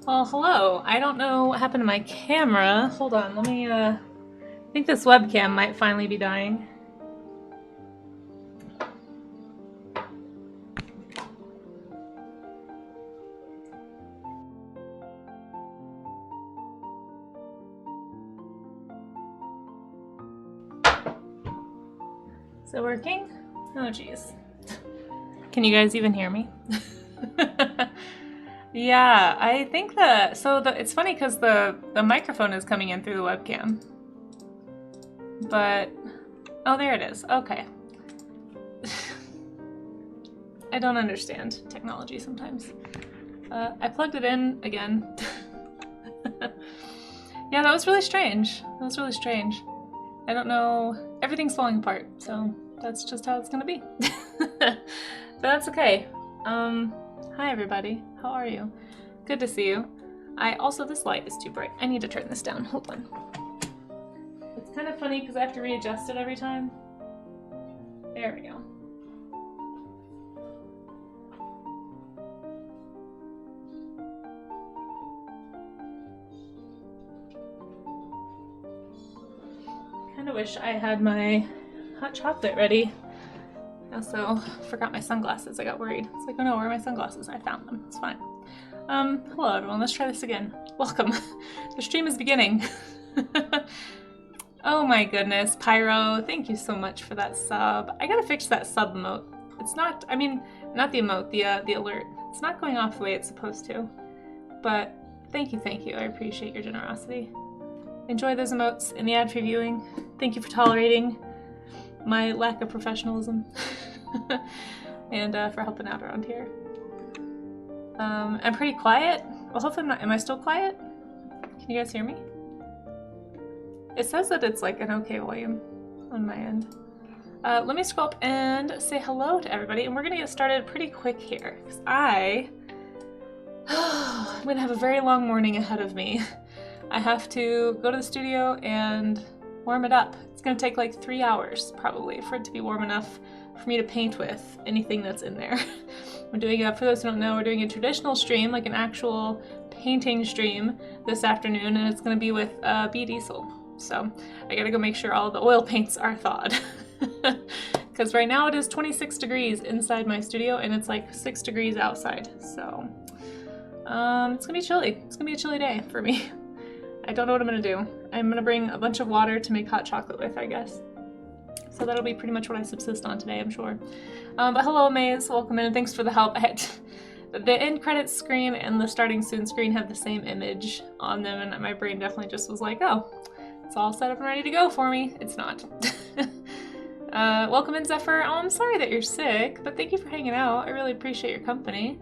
Well, hello. I don't know what happened to my camera. Hold on, let me, I think this webcam might finally be dying. Is it working? Oh, jeez. Can you guys even hear me? Yeah, I think it's funny because the microphone is coming in through the webcam. But, oh, there it is. Okay. I don't understand technology sometimes. I plugged it in again. Yeah, that was really strange. That was really strange. I don't know. Everything's falling apart, so that's just how it's gonna be. But that's okay. Hi everybody. How are you? Good to see you. This light is too bright. I need to turn this down. Hold on. It's kind of funny because I have to readjust it every time. There we go. Kind of wish I had my hot chocolate ready. I also forgot my sunglasses. I got worried. It's like, oh no, where are my sunglasses? I found them. It's fine. Hello everyone. Let's try this again. Welcome. The stream is beginning. Oh my goodness, Pyro, thank you so much for that sub. I gotta fix that sub emote. It's not, I mean, not the emote, the alert. It's not going off the way it's supposed to. But thank you. I appreciate your generosity. Enjoy those emotes in the ad-free viewing. Thank you for tolerating my lack of professionalism. And for helping out around here. I'm pretty quiet. Well, hopefully I'm not. Am I still quiet? Can you guys hear me? It says that it's like an okay volume on my end. Let me scroll up and say hello to everybody, and we're gonna get started pretty quick here, because I'm gonna have a very long morning ahead of me. I have to go to the studio and warm it up. It's gonna take like 3 hours, probably, for it to be warm enough for me to paint with anything that's in there. We're doing, for those who don't know, we're doing a traditional stream, like an actual painting stream this afternoon, and it's gonna be with B Diesel. So I gotta go make sure all the oil paints are thawed. Because right now it is 26 degrees inside my studio, and it's like 6 degrees outside. So it's gonna be chilly. It's gonna be a chilly day for me. I don't know what I'm gonna do. I'm gonna bring a bunch of water to make hot chocolate with, I guess. So that'll be pretty much what I subsist on today, I'm sure. But hello, Maze. Welcome in, and thanks for the help. The end credits screen and the starting soon screen have the same image on them, and my brain definitely just was like, oh, it's all set up and ready to go for me. It's not. Welcome in, Zephyr. Oh, I'm sorry that you're sick, but thank you for hanging out. I really appreciate your company.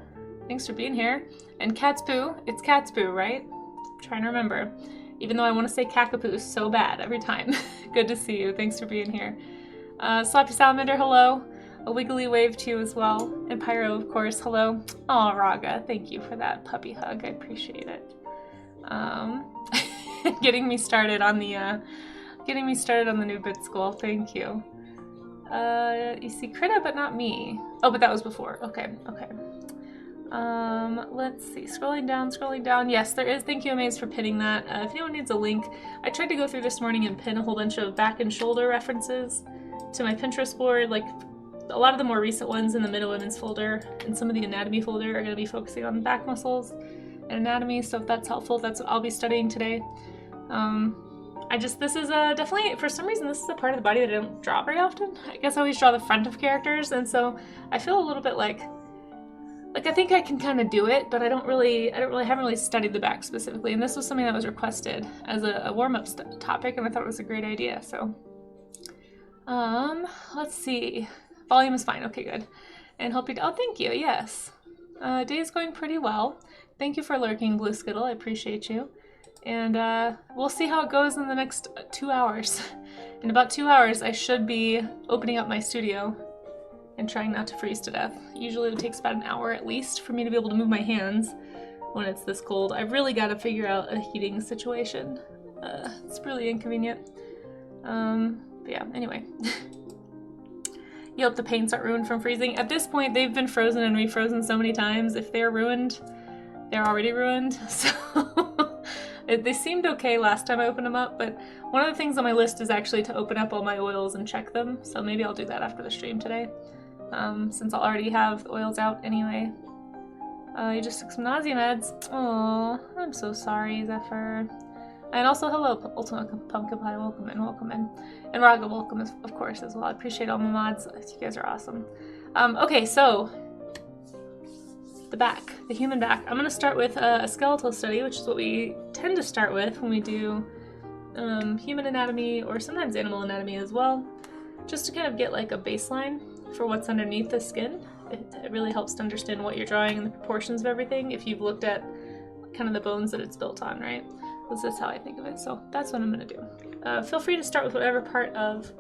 Thanks for being here. And Cat's Poo. It's Cat's Poo, right? I'm trying to remember. Even though I want to say Kakapoo so bad every time. Good to see you. Thanks for being here. Sloppy Salamander, hello. A wiggly wave to you as well. And Pyro, of course, hello. Aw, Raga, thank you for that puppy hug. I appreciate it. Getting me started on the new bit school. Thank you. You see Krita, but not me. Oh, but that was before. Okay. Let's see. Scrolling down. Yes, there is. Thank you, Amaze, for pinning that. If anyone needs a link, I tried to go through this morning and pin a whole bunch of back and shoulder references to my Pinterest board. Like a lot of the more recent ones in the Middle Women's folder and some of the anatomy folder are going to be focusing on back muscles and anatomy. So if that's helpful, that's what I'll be studying today. This is definitely, for some reason, this is a part of the body that I don't draw very often. I guess I always draw the front of characters, and so I feel a little bit like I think I can kind of do it, but I haven't really studied the back specifically, and this was something that was requested as a warm-up topic, and I thought it was a great idea, so. Let's see. Volume is fine, okay, good. And hope you, oh, thank you, yes. Day is going pretty well. Thank you for lurking, Blue Skittle, I appreciate you. And we'll see how it goes in the next 2 hours. In about 2 hours, I should be opening up my studio and trying not to freeze to death. Usually it takes about an hour at least for me to be able to move my hands when it's this cold. I've really got to figure out a heating situation. It's really inconvenient. But yeah, anyway. You hope the paints aren't ruined from freezing. At this point, they've been frozen and refrozen so many times. If they're ruined, they're already ruined, so they seemed okay last time I opened them up, but one of the things on my list is actually to open up all my oils and check them, so maybe I'll do that after the stream today, since I'll already have the oils out anyway. You just took some nausea meds. Oh, I'm so sorry, Zephyr. And also, hello, Ultimate Pumpkin Pie, welcome in, welcome in. And Raga, welcome, of course, as well. I appreciate all my mods. You guys are awesome. Okay, so, the back, the human back. I'm gonna start with a skeletal study, which is what we tend to start with when we do human anatomy, or sometimes animal anatomy as well, just to kind of get like a baseline for what's underneath the skin. It really helps to understand what you're drawing and the proportions of everything if you've looked at kind of the bones that it's built on, right? This is how I think of it, so that's what I'm gonna do. Feel free to start with whatever part of,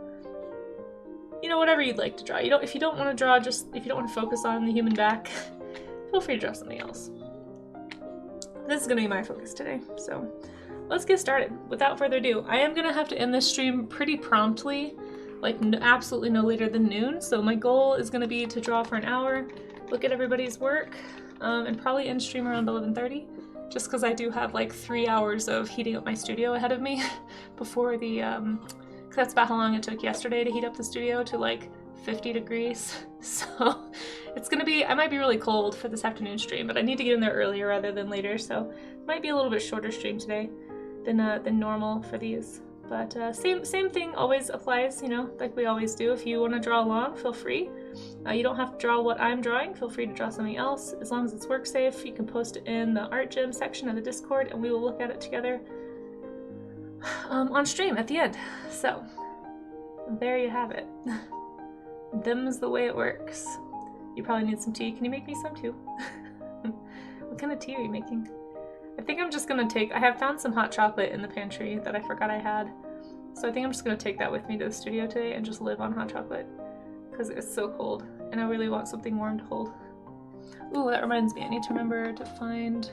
you know, whatever you'd like to draw. If you don't want to draw, if you don't want to focus on the human back, feel free to draw something else. This is gonna be my focus today, so let's get started. Without further ado, I am gonna have to end this stream pretty promptly, like absolutely no later than noon, so my goal is gonna be to draw for an hour, look at everybody's work, and probably end stream around 11:30. Just because I do have like 3 hours of heating up my studio ahead of me before the, cause that's about how long it took yesterday to heat up the studio to like 50 degrees. So it's gonna be, I might be really cold for this afternoon stream, but I need to get in there earlier rather than later, so it might be a little bit shorter stream today than normal for these. But same thing always applies, you know, like we always do. If you want to draw along, feel free. You don't have to draw what I'm drawing, feel free to draw something else. As long as it's work safe, you can post it in the art gym section of the Discord and we will look at it together on stream at the end. So, there you have it. Them's the way it works. You probably need some tea. Can you make me some too? What kind of tea are you making? I think I'm just gonna I have found some hot chocolate in the pantry that I forgot I had. So I think I'm just gonna take that with me to the studio today and just live on hot chocolate. Because it's so cold and I really want something warm to hold. Ooh, that reminds me, I need to remember to find,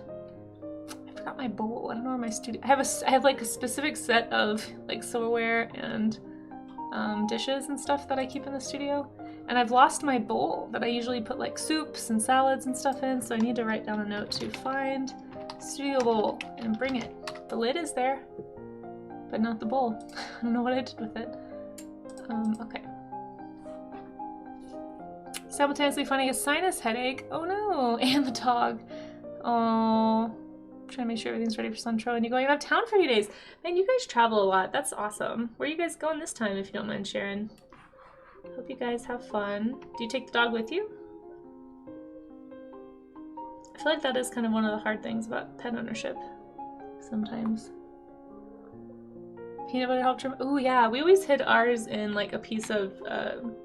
I forgot my bowl. I don't know where my studio, I have like a specific set of like silverware and dishes and stuff that I keep in the studio. And I've lost my bowl that I usually put like soups and salads and stuff in, so I need to write down a note to find studio bowl and bring it. The lid is there, but not the bowl. I don't know what I did with it. Okay. Simultaneously finding a sinus headache. Oh no! And the dog. Oh, trying to make sure everything's ready for Suntro. And you're going out of town for a few days. Man, you guys travel a lot. That's awesome. Where are you guys going this time, if you don't mind sharing? Hope you guys have fun. Do you take the dog with you? I feel like that is kind of one of the hard things about pet ownership. Sometimes. Peanut butter helped trim. Oh yeah, we always hid ours in like a piece of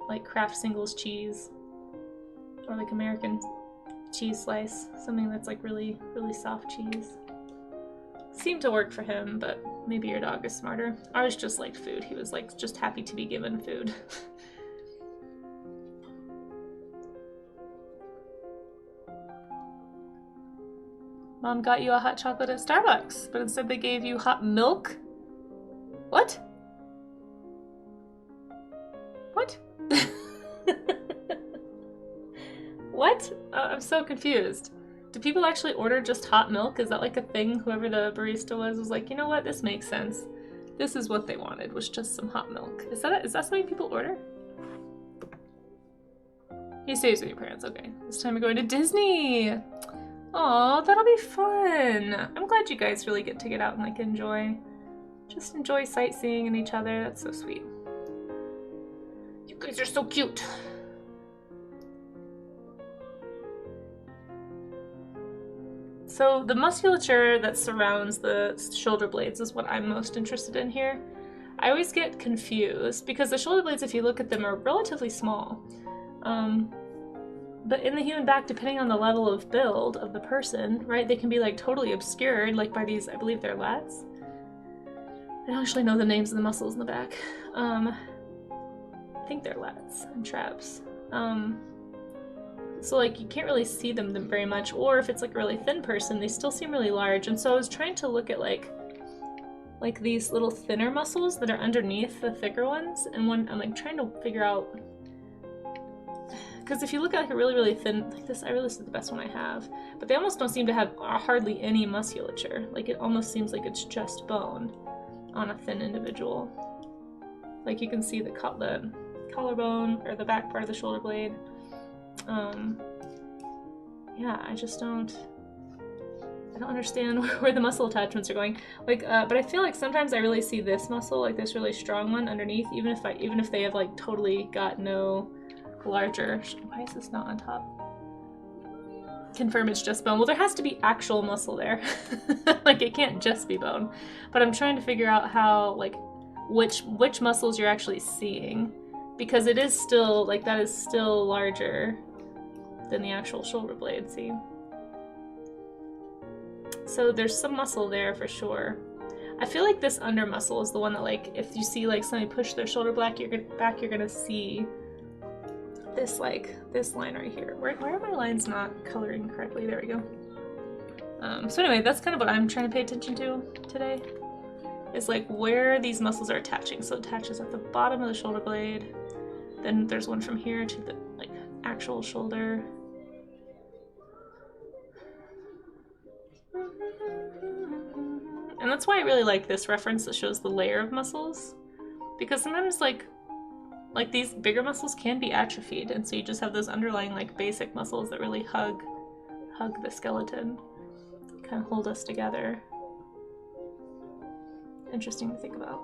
like Kraft Singles cheese. Or like American cheese slice, something that's like really, really soft cheese. Seemed to work for him, but maybe your dog is smarter. Ours just liked food. He was like just happy to be given food. Mom got you a hot chocolate at Starbucks, but instead they gave you hot milk? What? What? What? I'm so confused. Do people actually order just hot milk? Is that like a thing? Whoever the barista was like, you know what? This makes sense. This is what they wanted, was just some hot milk. Is that something people order? He stays with your parents. Okay. This time we're going to Disney. Aw, that'll be fun. I'm glad you guys really get to get out and like enjoy sightseeing and each other. That's so sweet. You guys are so cute. So the musculature that surrounds the shoulder blades is what I'm most interested in here. I always get confused because the shoulder blades, if you look at them, are relatively small. But in the human back, depending on the level of build of the person, right, they can be like totally obscured, like by these, I believe they're lats. I don't actually know the names of the muscles in the back. I think they're lats and traps. So like you can't really see them very much, or if it's like a really thin person, they still seem really large. And so I was trying to look at like these little thinner muscles that are underneath the thicker ones, and when I'm like trying to figure out, because if you look at like a really, really thin, like this, this is the best one I have, but they almost don't seem to have hardly any musculature. Like it almost seems like it's just bone on a thin individual. Like you can see the collarbone or the back part of the shoulder blade. Yeah, I don't understand where the muscle attachments are going. Like, but I feel like sometimes I really see this muscle, like this really strong one underneath, even if they have like totally got no larger. Why is this not on top? Confirm it's just bone. Well, there has to be actual muscle there. Like it can't just be bone. But I'm trying to figure out how, like, which muscles you're actually seeing, because it is still like that is still larger than the actual shoulder blade. See? So there's some muscle there for sure. I feel like this under muscle is the one that, like, if you see like somebody push their shoulder back, you're gonna see this, like this line right here. Where are my lines not coloring correctly? There we go. So anyway, that's kind of what I'm trying to pay attention to today. Is like where these muscles are attaching. So it attaches at the bottom of the shoulder blade. Then there's one from here to the like actual shoulder. And that's why I really like this reference that shows the layer of muscles, because sometimes like these bigger muscles can be atrophied, and so you just have those underlying like basic muscles that really hug the skeleton, kind of hold us together. Interesting to think about.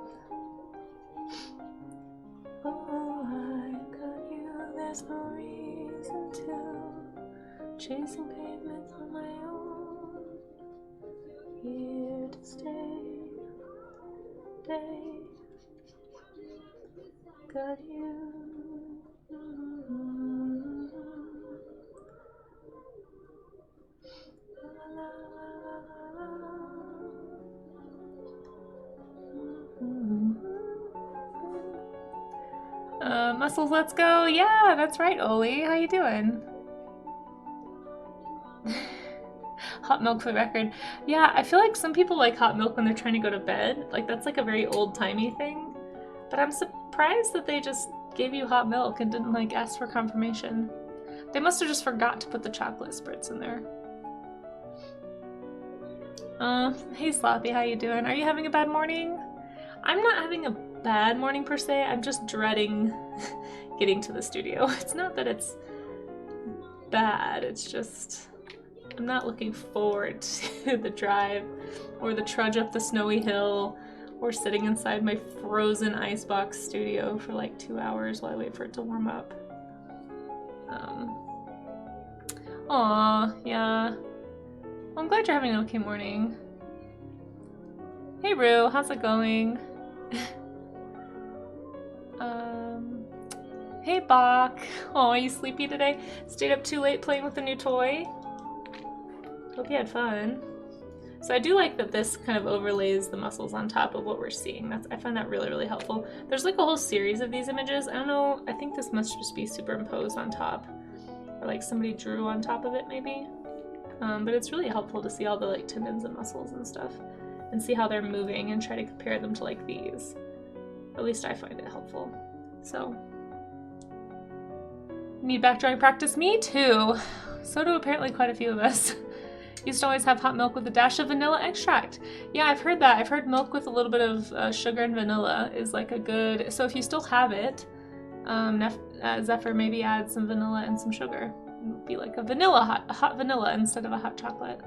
Oh, I got you, there's no reason to, chasing pavements on my own, here to stay, got you. Muscles, let's go. Yeah, that's right, Oli. How you doing? Hot milk for the record. Yeah, I feel like some people like hot milk when they're trying to go to bed. Like that's like a very old-timey thing. But I'm surprised that they just gave you hot milk and didn't like ask for confirmation. They must have just forgot to put the chocolate spritz in there. Hey Sloppy, how you doing? Are you having a bad morning? I'm not having a bad morning per se, I'm just dreading getting to the studio. It's not that it's bad, it's just I'm not looking forward to the drive or the trudge up the snowy hill or sitting inside my frozen icebox studio for like 2 hours while I wait for it to warm up. Aw, yeah. Well, I'm glad you're having an okay morning. Hey Rue, how's it going? Hey Bach. Oh, are you sleepy today? Stayed up too late playing with the new toy? Hope you had fun. So I do like that this kind of overlays the muscles on top of what we're seeing. I find that really, really helpful. There's like a whole series of these images. I don't know, I think this must just be superimposed on top. Or like somebody drew on top of it maybe. But it's really helpful to see all the like tendons and muscles and stuff. And see how they're moving and try to compare them to like these. At least I find it helpful. So, need back drawing practice? Me too. So do apparently quite a few of us. Used to always have hot milk with a dash of vanilla extract. Yeah, I've heard that. I've heard milk with a little bit of sugar and vanilla is like a good, so if you still have it, Zephyr maybe add some vanilla and some sugar. It would be like a hot vanilla instead of a hot chocolate.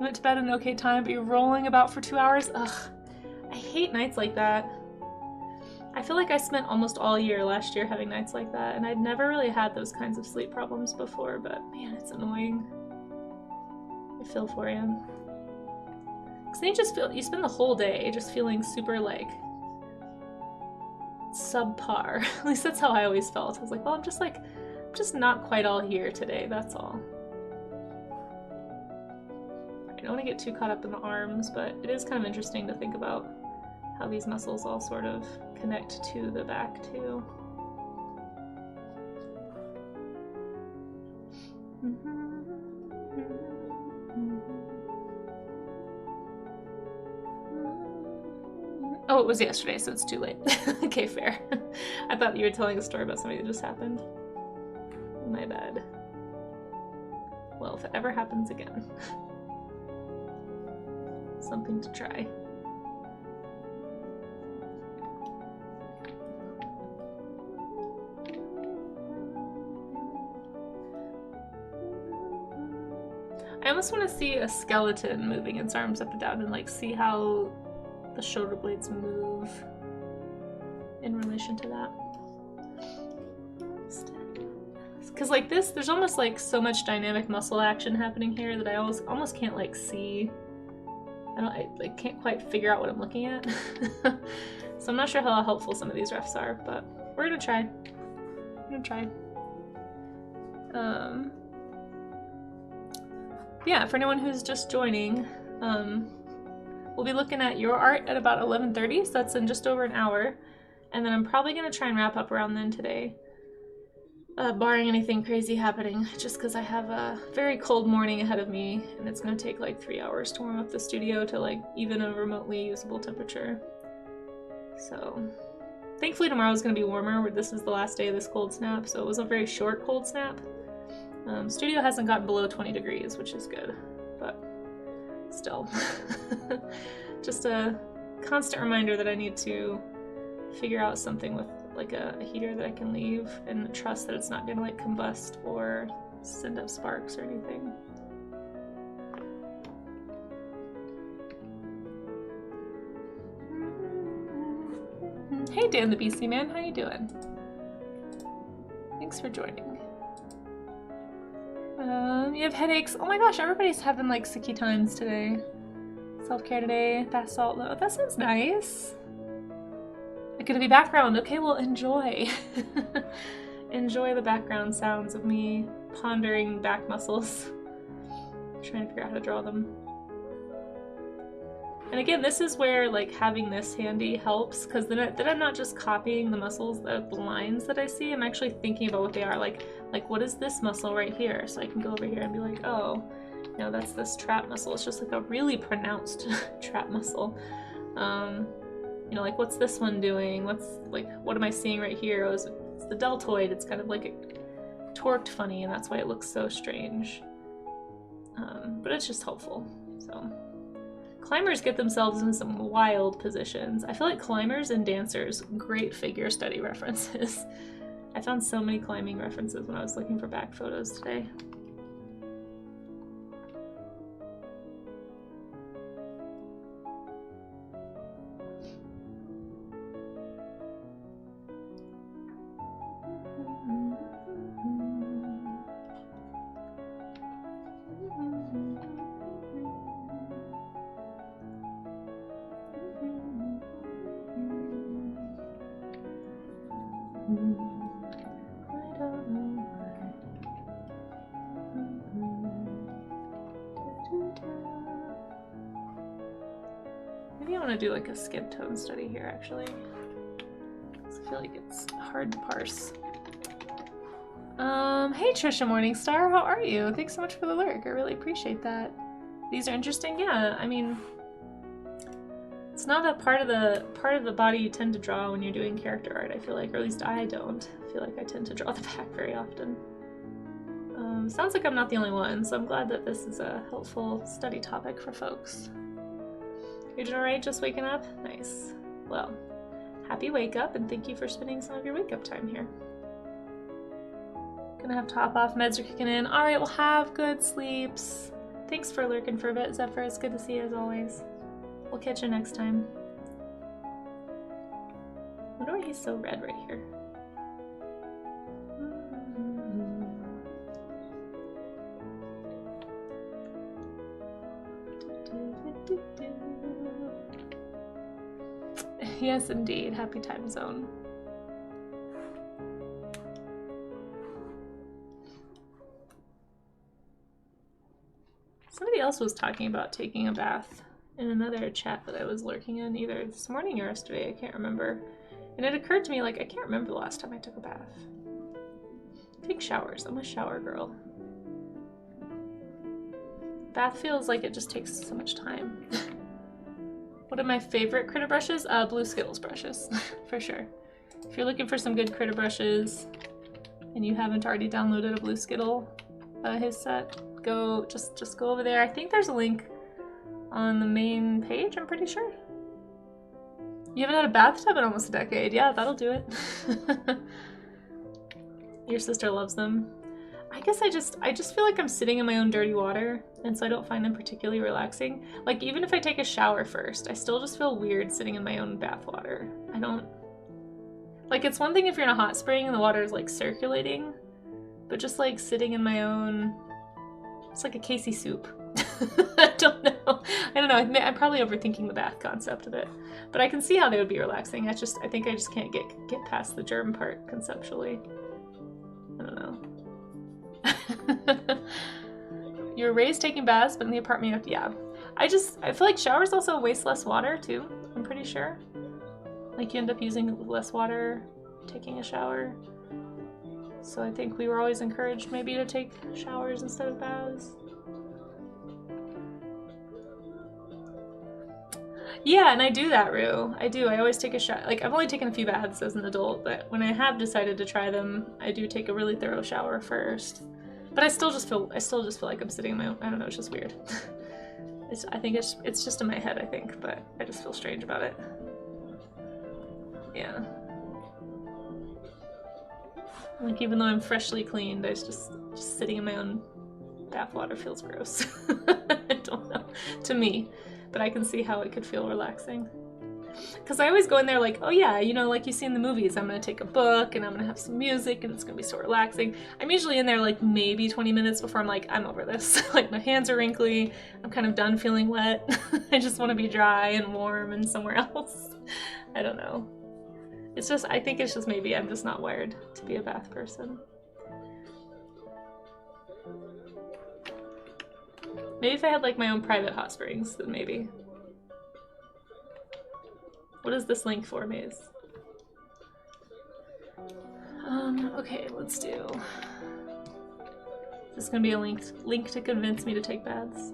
You went to bed at an okay time, but you're rolling about for 2 hours? Ugh, I hate nights like that. I feel like I spent almost all year last year having nights like that, and I'd never really had those kinds of sleep problems before, but man, it's annoying. I feel for you. Because then you spend the whole day just feeling super, like, subpar. At least that's how I always felt. I was like, well, I'm just not quite all here today, that's all. I don't want to get too caught up in the arms, but it is kind of interesting to think about how these muscles all sort of connect to the back too. Oh, it was yesterday, so it's too late. Okay, fair. I thought you were telling a story about something that just happened. My bad. Well, if it ever happens again. Something to try. I almost want to see a skeleton moving its arms up and down and like see how the shoulder blades move in relation to that. Because like this, there's almost like so much dynamic muscle action happening here that I almost can't like see. I can't quite figure out what I'm looking at. So I'm not sure how helpful some of these refs are, but we're gonna try. Yeah, for anyone who's just joining, we'll be looking at your art at about 11:30, so that's in just over an hour. And then I'm probably gonna try and wrap up around then today. Barring anything crazy happening, just because I have a very cold morning ahead of me, and it's going to take like 3 hours to warm up the studio to like even a remotely usable temperature. So, thankfully tomorrow's going to be warmer, this is the last day of this cold snap, so it was a very short cold snap. Studio hasn't gotten below 20 degrees, which is good, but still. Just a constant reminder that I need to figure out something with like a heater that I can leave and trust that it's not gonna like combust or send up sparks or anything. Hey Dan the Beastie Man, how you doing? Thanks for joining. You have headaches? Oh my gosh, everybody's having like sicky times today. Self-care today, bath salt low. That sounds nice. Gonna be background. Okay, well enjoy. Enjoy the background sounds of me pondering back muscles. Trying to figure out how to draw them. And again, this is where like having this handy helps, because then I'm not just copying the muscles, the lines that I see. I'm actually thinking about what they are. Like what is this muscle right here? So I can go over here and be like, oh, you know, that's this trap muscle. It's just like a really pronounced trap muscle. You know, like what's this one doing? What am I seeing right here? Oh, it's the deltoid. It's kind of like torqued funny, and that's why it looks so strange. But it's just helpful. So climbers get themselves in some wild positions. I feel like climbers and dancers, great figure study references. I found so many climbing references when I was looking for back photos today. Maybe I want to do like a skip tone study here actually. I feel like it's hard to parse. Hey Trisha Morningstar, how are you? Thanks so much for the lurk. I really appreciate that. These are interesting. Yeah, I mean, it's not a part of the body you tend to draw when you're doing character art, I feel like, or at least I don't. I feel like I tend to draw the back very often. Sounds like I'm not the only one, so I'm glad that this is a helpful study topic for folks. You're doing alright just waking up? Nice. Well, happy wake up, and thank you for spending some of your wake up time here. Gonna have to hop off, meds are kicking in. Alright, well have good sleeps. Thanks for lurking for a bit, Zephyr. It's good to see you as always. We'll catch you next time. I wonder why he's so red right here. Yes, indeed. Happy time zone. Somebody else was talking about taking a bath in another chat that I was lurking in, either this morning or yesterday, I can't remember. And it occurred to me, like, I can't remember the last time I took a bath. Take showers. I'm a shower girl. Bath feels like it just takes so much time. What are my favorite critter brushes? Blue Skittles brushes, for sure. If you're looking for some good critter brushes and you haven't already downloaded a Blue Skittle, his set, just go over there. I think there's a link on the main page, I'm pretty sure. You haven't had a bathtub in almost a decade. Yeah, that'll do it. Your sister loves them. I guess I just feel like I'm sitting in my own dirty water, and so I don't find them particularly relaxing. Like, even if I take a shower first, I still just feel weird sitting in my own bath water. I don't... Like, it's one thing if you're in a hot spring and the water is, like, circulating, but just, like, sitting in my own... It's like a Casey soup. I don't know. I'm probably overthinking the bath concept a bit. But I can see how they would be relaxing. I think I just can't get past the germ part conceptually. I don't know. You were raised taking baths, but in the apartment you have to, yeah. I feel like showers also waste less water too, I'm pretty sure. Like you end up using less water taking a shower. So I think we were always encouraged maybe to take showers instead of baths. Yeah, and I do that, Rue. I do. I always take a shower. Like, I've only taken a few baths as an adult, but when I have decided to try them, I do take a really thorough shower first. But I still just feel like I'm sitting in my own, I don't know, it's just weird. I think it's just in my head, I think, but I just feel strange about it. Yeah. Like, even though I'm freshly cleaned, I just sitting in my own bath water feels gross. I don't know. To me. But I can see how it could feel relaxing. Because I always go in there like, oh yeah, you know, like you see in the movies, I'm going to take a book and I'm going to have some music and it's going to be so relaxing. I'm usually in there like maybe 20 minutes before I'm like, I'm over this. Like my hands are wrinkly, I'm kind of done feeling wet. I just want to be dry and warm and somewhere else. I don't know. It's just, I think it's just maybe I'm just not wired to be a bath person. Maybe if I had like my own private hot springs, then maybe. What is this link for, Maze? Okay, let's do... Is this gonna be a link to convince me to take baths?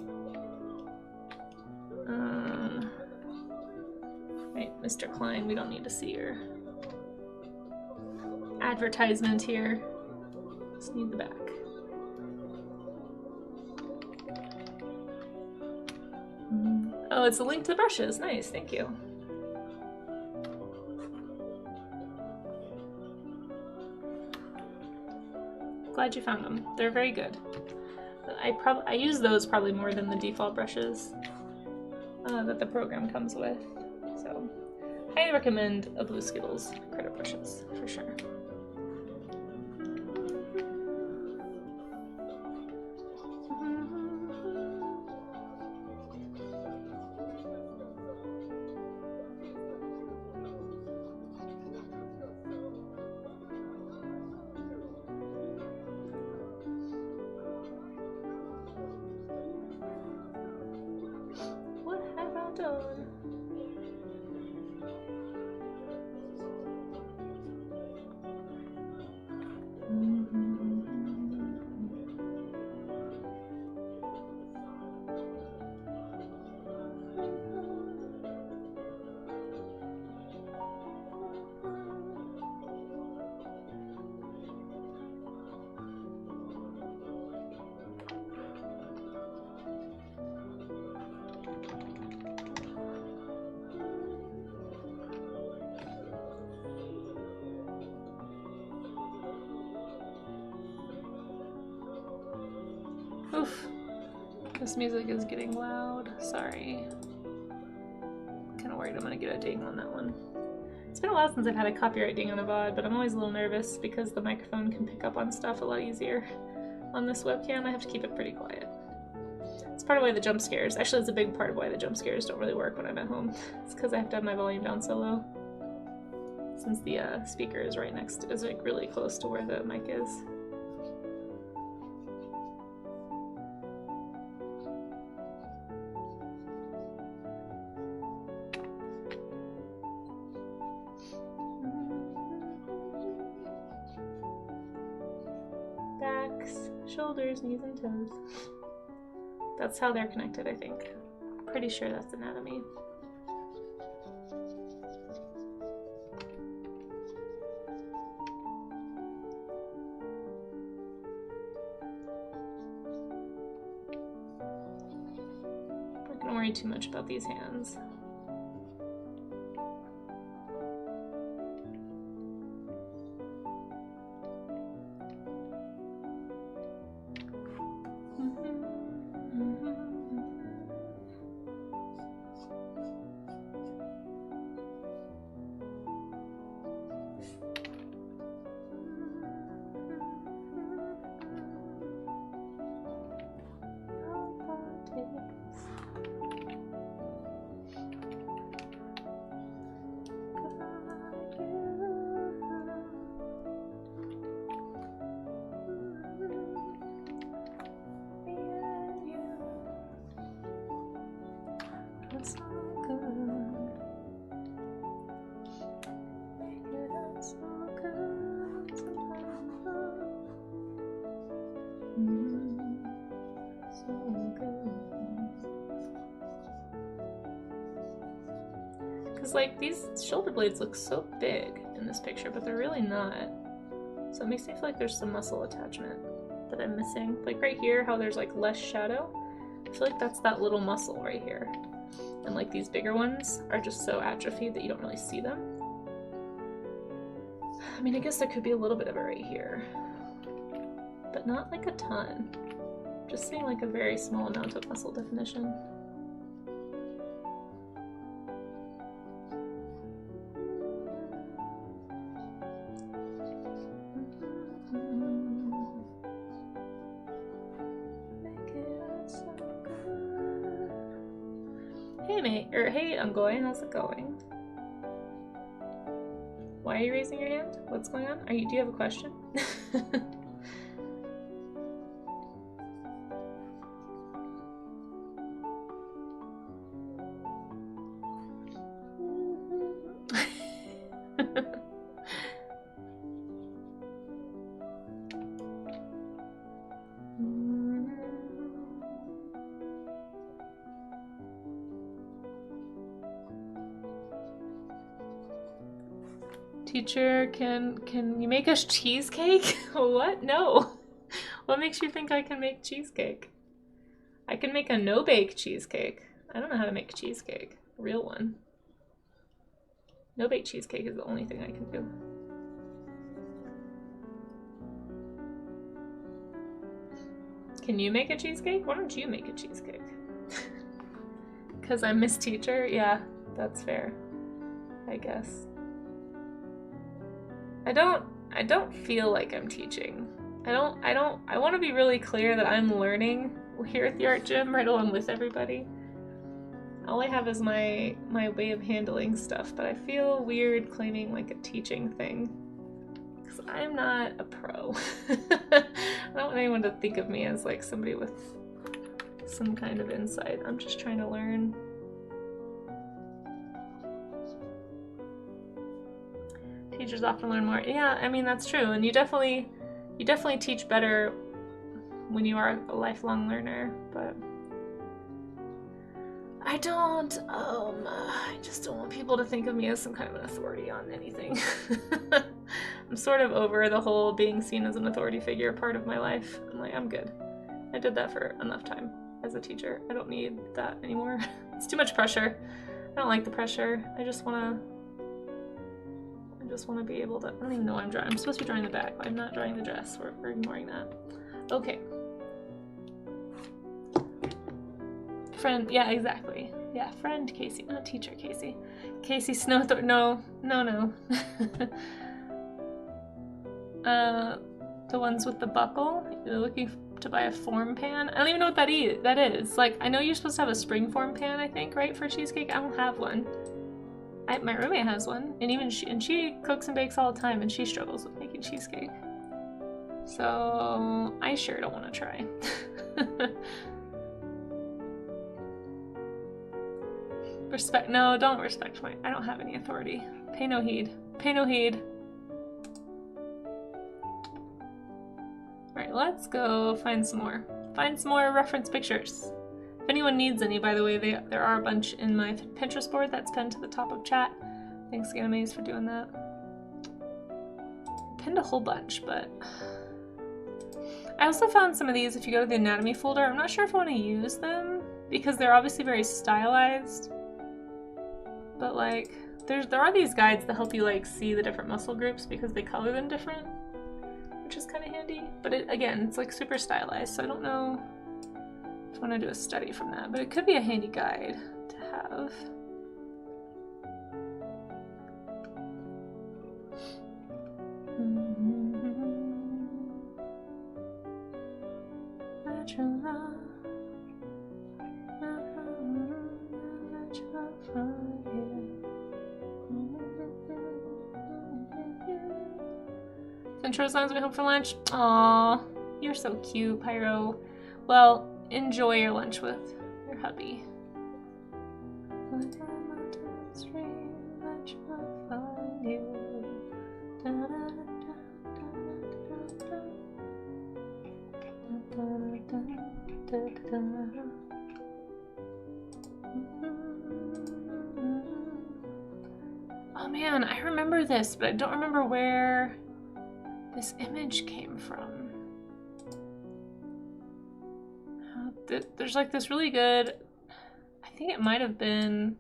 Right, Mr. Klein, we don't need to see your advertisement here. Just need the back. Oh, it's a link to the brushes. Nice, thank you. Glad you found them. They're very good. I use those probably more than the default brushes that the program comes with. So, I recommend a Blue Skittles critter brushes for sure. Oof. This music is getting loud. Sorry. Kind of worried I'm gonna get a ding on that one. It's been a while since I've had a copyright ding on a VOD, but I'm always a little nervous because the microphone can pick up on stuff a lot easier. On this webcam, I have to keep it pretty quiet. It's part of why the jump scares. Actually, it's a big part of why the jump scares don't really work when I'm at home. It's because I have to have my volume down so low. Since the speaker is right next to, is like really close to where the mic is. Shoulders, knees, and toes. That's how they're connected, I think. Pretty sure that's anatomy. worry too much about these hands. Like, these shoulder blades look so big in this picture, but they're really not. So it makes me feel like there's some muscle attachment that I'm missing. Like right here, how there's like less shadow. I feel like that's that little muscle right here. And like these bigger ones are just so atrophied that you don't really see them. I mean, I guess there could be a little bit of it right here, but not like a ton. Just seeing like a very small amount of muscle definition. Hey, Ungoy, how's it going? Why are you raising your hand? What's going on? Do you have a question? Teacher, can you make us cheesecake? What? No. What makes you think I can make cheesecake? I can make a no-bake cheesecake. I don't know how to make a cheesecake. A real one. No-bake cheesecake is the only thing I can do. Can you make a cheesecake? Why don't you make a cheesecake? Because I'm Miss Teacher? Yeah, that's fair. I guess. I don't feel like I'm teaching. I want to be really clear that I'm learning here at the art gym right along with everybody. All I have is my way of handling stuff, but I feel weird claiming like a teaching thing because I'm not a pro. I don't want anyone to think of me as like somebody with some kind of insight. I'm just trying to learn. Teachers often learn more. Yeah, I mean, that's true. And you definitely teach better when you are a lifelong learner, but I just don't want people to think of me as some kind of an authority on anything. I'm sort of over the whole being seen as an authority figure part of my life. I'm like, I'm good. I did that for enough time as a teacher. I don't need that anymore. It's too much pressure. I don't like the pressure. I just want to be able to, I don't even know I'm drawing. I'm supposed to be drawing the back, but I'm not drawing the dress. We're ignoring that. Okay. Friend, yeah, exactly. Yeah, friend Casey, not teacher Casey. Casey Snowthorpe, no. The ones with the buckle, you're looking to buy a form pan. I don't even know what that is. Like, I know you're supposed to have a spring form pan, I think, right, for cheesecake? I don't have one. My roommate has one, and even she cooks and bakes all the time, and she struggles with making cheesecake. So I sure don't want to try. Respect? No, don't respect my. I don't have any authority. Pay no heed. Pay no heed. All right, let's go find some more. Find some more reference pictures. If anyone needs any, by the way, there are a bunch in my Pinterest board that's pinned to the top of chat. Thanks, Animes, for doing that. Pinned a whole bunch, but I also found some of these if you go to the anatomy folder. I'm not sure if I want to use them because they're obviously very stylized, but like there are these guides that help you like see the different muscle groups because they color them different, which is kind of handy. But again, it's like super stylized, so I don't know if I want to do a study from that, but it could be a handy guide to have. Intro songs we home for lunch. Aw, you're so cute, Pyro. Well, enjoy your lunch with your hubby. Oh man, I remember this, but I don't remember where this image came from. There's like this really good, I think it might have been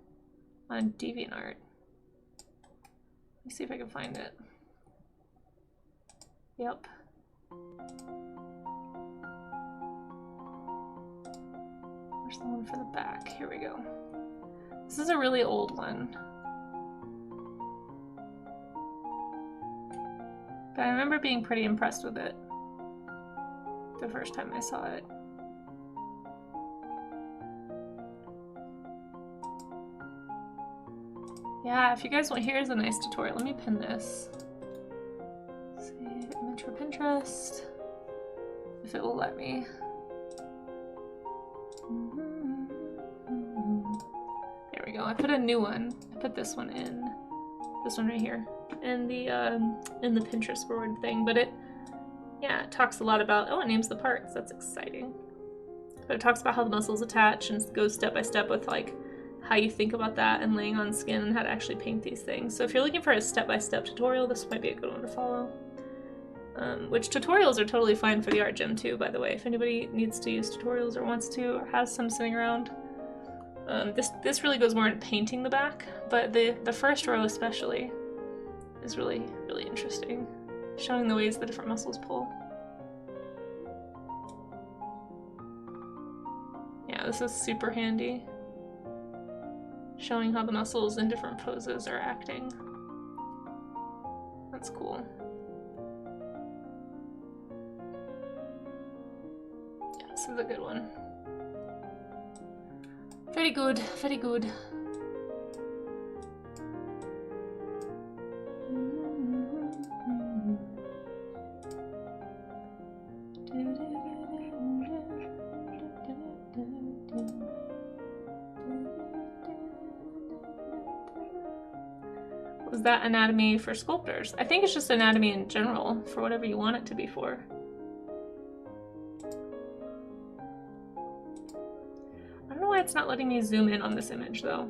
on DeviantArt. Let me see if I can find it. Yep. Where's the one for the back? Here we go. This is a really old one. But I remember being pretty impressed with it the first time I saw it. Yeah, if you guys want, here's a nice tutorial. Let me pin this. Let's see, image for Pinterest, if it will let me. There we go. I put a new one. I put this one in. This one right here. In the Pinterest board thing, but it talks a lot about, oh, it names the parts. That's exciting. But it talks about how the muscles attach and goes step by step with like how you think about that and laying on skin and how to actually paint these things. So if you're looking for a step-by-step tutorial, this might be a good one to follow. Which tutorials are totally fine for the art gym too, by the way. If anybody needs to use tutorials or wants to or has some sitting around. This really goes more into painting the back, but the first row especially is really, really interesting. Showing the ways the different muscles pull. Yeah, this is super handy. Showing how the muscles in different poses are acting. That's cool. Yeah, this is a good one. Very good, very good. Was that anatomy for sculptors? I think it's just anatomy in general, for whatever you want it to be for. I don't know why it's not letting me zoom in on this image though.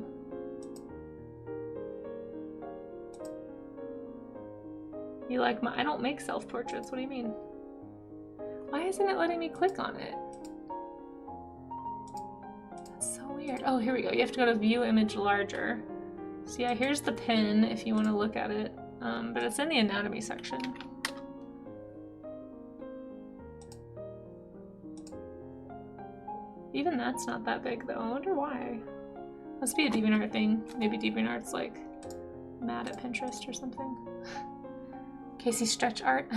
You like my— I don't make self-portraits, what do you mean? Why isn't it letting me click on it? That's so weird. Oh, here we go. You have to go to view image larger. So yeah, here's the pin if you want to look at it, but it's in the anatomy section. Even that's not that big though. I wonder why. Must be a DeviantArt thing. Maybe DeviantArt's like mad at Pinterest or something. Casey stretch art.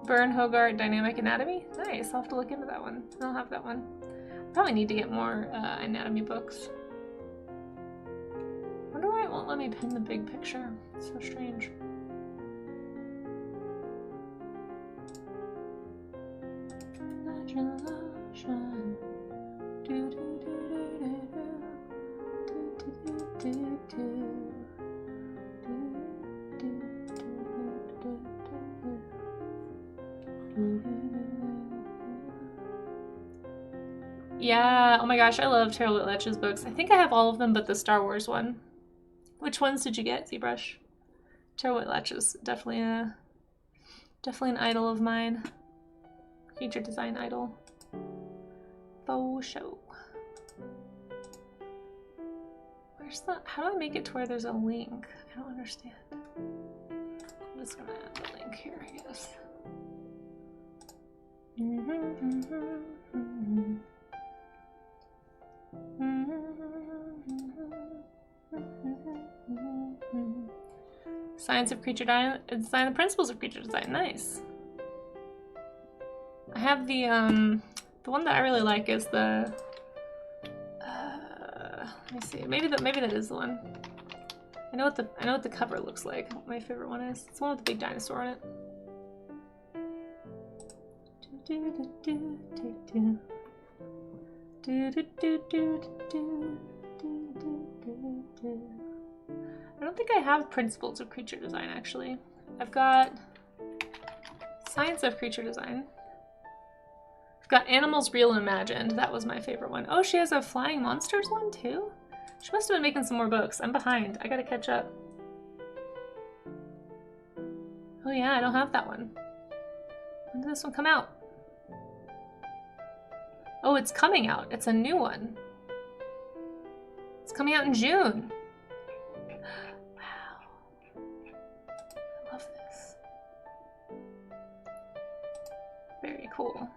Byrne Hogarth Dynamic Anatomy? Nice, I'll have to look into that one. I don't have that one. Probably need to get more anatomy books. Wonder why it won't let me pin the big picture. It's so strange. Yeah, oh my gosh, I love Tara Whitlatch's books. I think I have all of them but the Star Wars one. Which ones did you get, ZBrush? Tara Whitlatch is definitely an idol of mine. Feature design idol. Faux show. Where's the... How do I make it to where there's a link? I don't understand. I'm just gonna add the link here, I guess. Science of creature design, the principles of creature design. Nice. I have the one that I really like is the. Let me see. Maybe that is the one. I know what the cover looks like. What my favorite one is. It's the one with the big dinosaur on it. I don't think I have principles of creature design actually. I've got science of creature design. I've got animals real and imagined. That was my favorite one. Oh, she has a flying monsters one too? She must have been making some more books. I'm behind. I gotta catch up. Oh yeah, I don't have that one. When did this one come out? Oh, it's coming out. It's a new one. It's coming out in June. Wow. I love this. Very cool.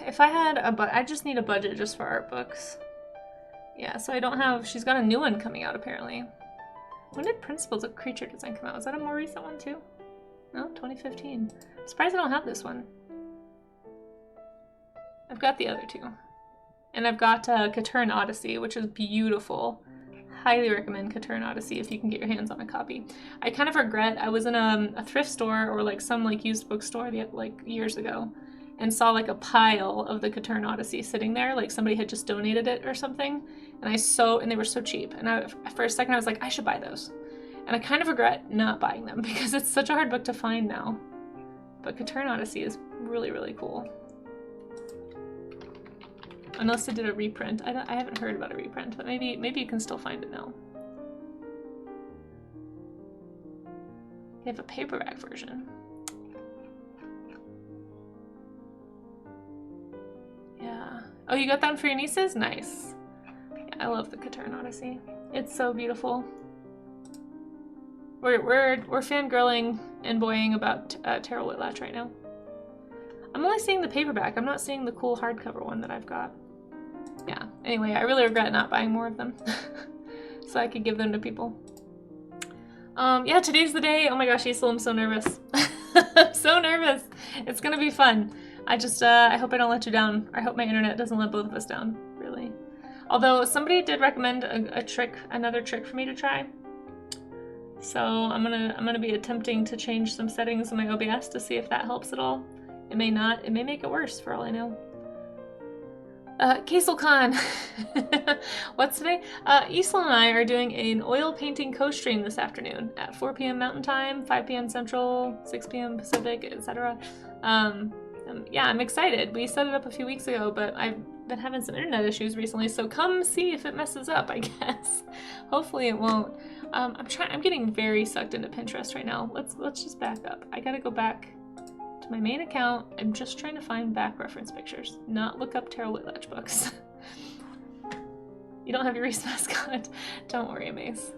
If I had I just need a budget just for art books. Yeah, so I don't have, she's got a new one coming out apparently. When did Principles of Creature Design come out? Was that a more recent one too? No, 2015. I'm surprised I don't have this one. I've got the other two. And I've got Catern Odyssey, which is beautiful. Highly recommend Catern Odyssey if you can get your hands on a copy. I kind of regret, I was in a thrift store or like some like used bookstore like years ago and saw like a pile of the Catern Odyssey sitting there, like somebody had just donated it or something. And they were so cheap. And for a second I was like, I should buy those. And I kind of regret not buying them because it's such a hard book to find now. But Catern Odyssey is really, really cool. Unless they did a reprint. I haven't heard about a reprint, but maybe you can still find it now. They have a paperback version. Yeah. Oh, you got that one for your nieces? Nice. Yeah, I love the Catern Odyssey. It's so beautiful. We're fangirling and boying about Terrell Whitlatch right now. I'm only seeing the paperback. I'm not seeing the cool hardcover one that I've got. Yeah. Anyway, I really regret not buying more of them, so I could give them to people. Yeah, today's the day. Oh my gosh, Isel, I'm so nervous. I'm so nervous. It's gonna be fun. I just I hope I don't let you down. I hope my internet doesn't let both of us down. Really. Although somebody did recommend another trick for me to try. So I'm gonna be attempting to change some settings in my OBS to see if that helps at all. It may not. It may make it worse for all I know. KaselCon. What's today? Isla and I are doing an oil painting co-stream this afternoon at 4 p.m. Mountain Time, 5 p.m. Central, 6 p.m. Pacific, etc. Yeah, I'm excited. We set it up a few weeks ago, but I've been having some internet issues recently, so come see if it messes up, I guess. Hopefully it won't. I'm getting very sucked into Pinterest right now. Let's just back up. I gotta go back to my main account. I'm just trying to find back reference pictures, not look up Terrell Whitlatch books. You don't have your Reese mascot? Don't worry, Mace.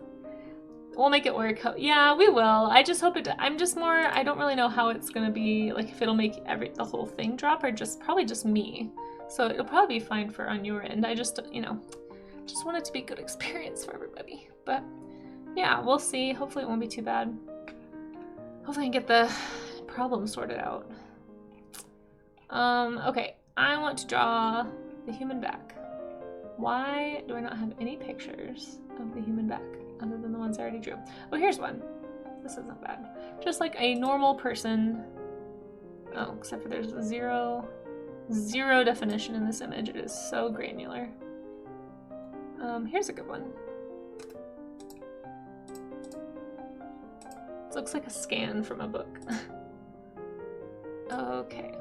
We'll make it work. Yeah, we will. I just hope it. I'm just more. I don't really know how it's gonna be. Like if it'll make the whole thing drop or probably just me. So it'll probably be fine for on your end. I just just want it to be a good experience for everybody. But yeah, we'll see. Hopefully it won't be too bad. Hopefully I can get the problem sorted out. Okay, I want to draw the human back. Why do I not have any pictures of the human back other than the ones I already drew? Oh, here's one. This is not bad. Just like a normal person. Oh, except for there's zero definition in this image. It is so granular. Here's a good one. This looks like a scan from a book. Okay.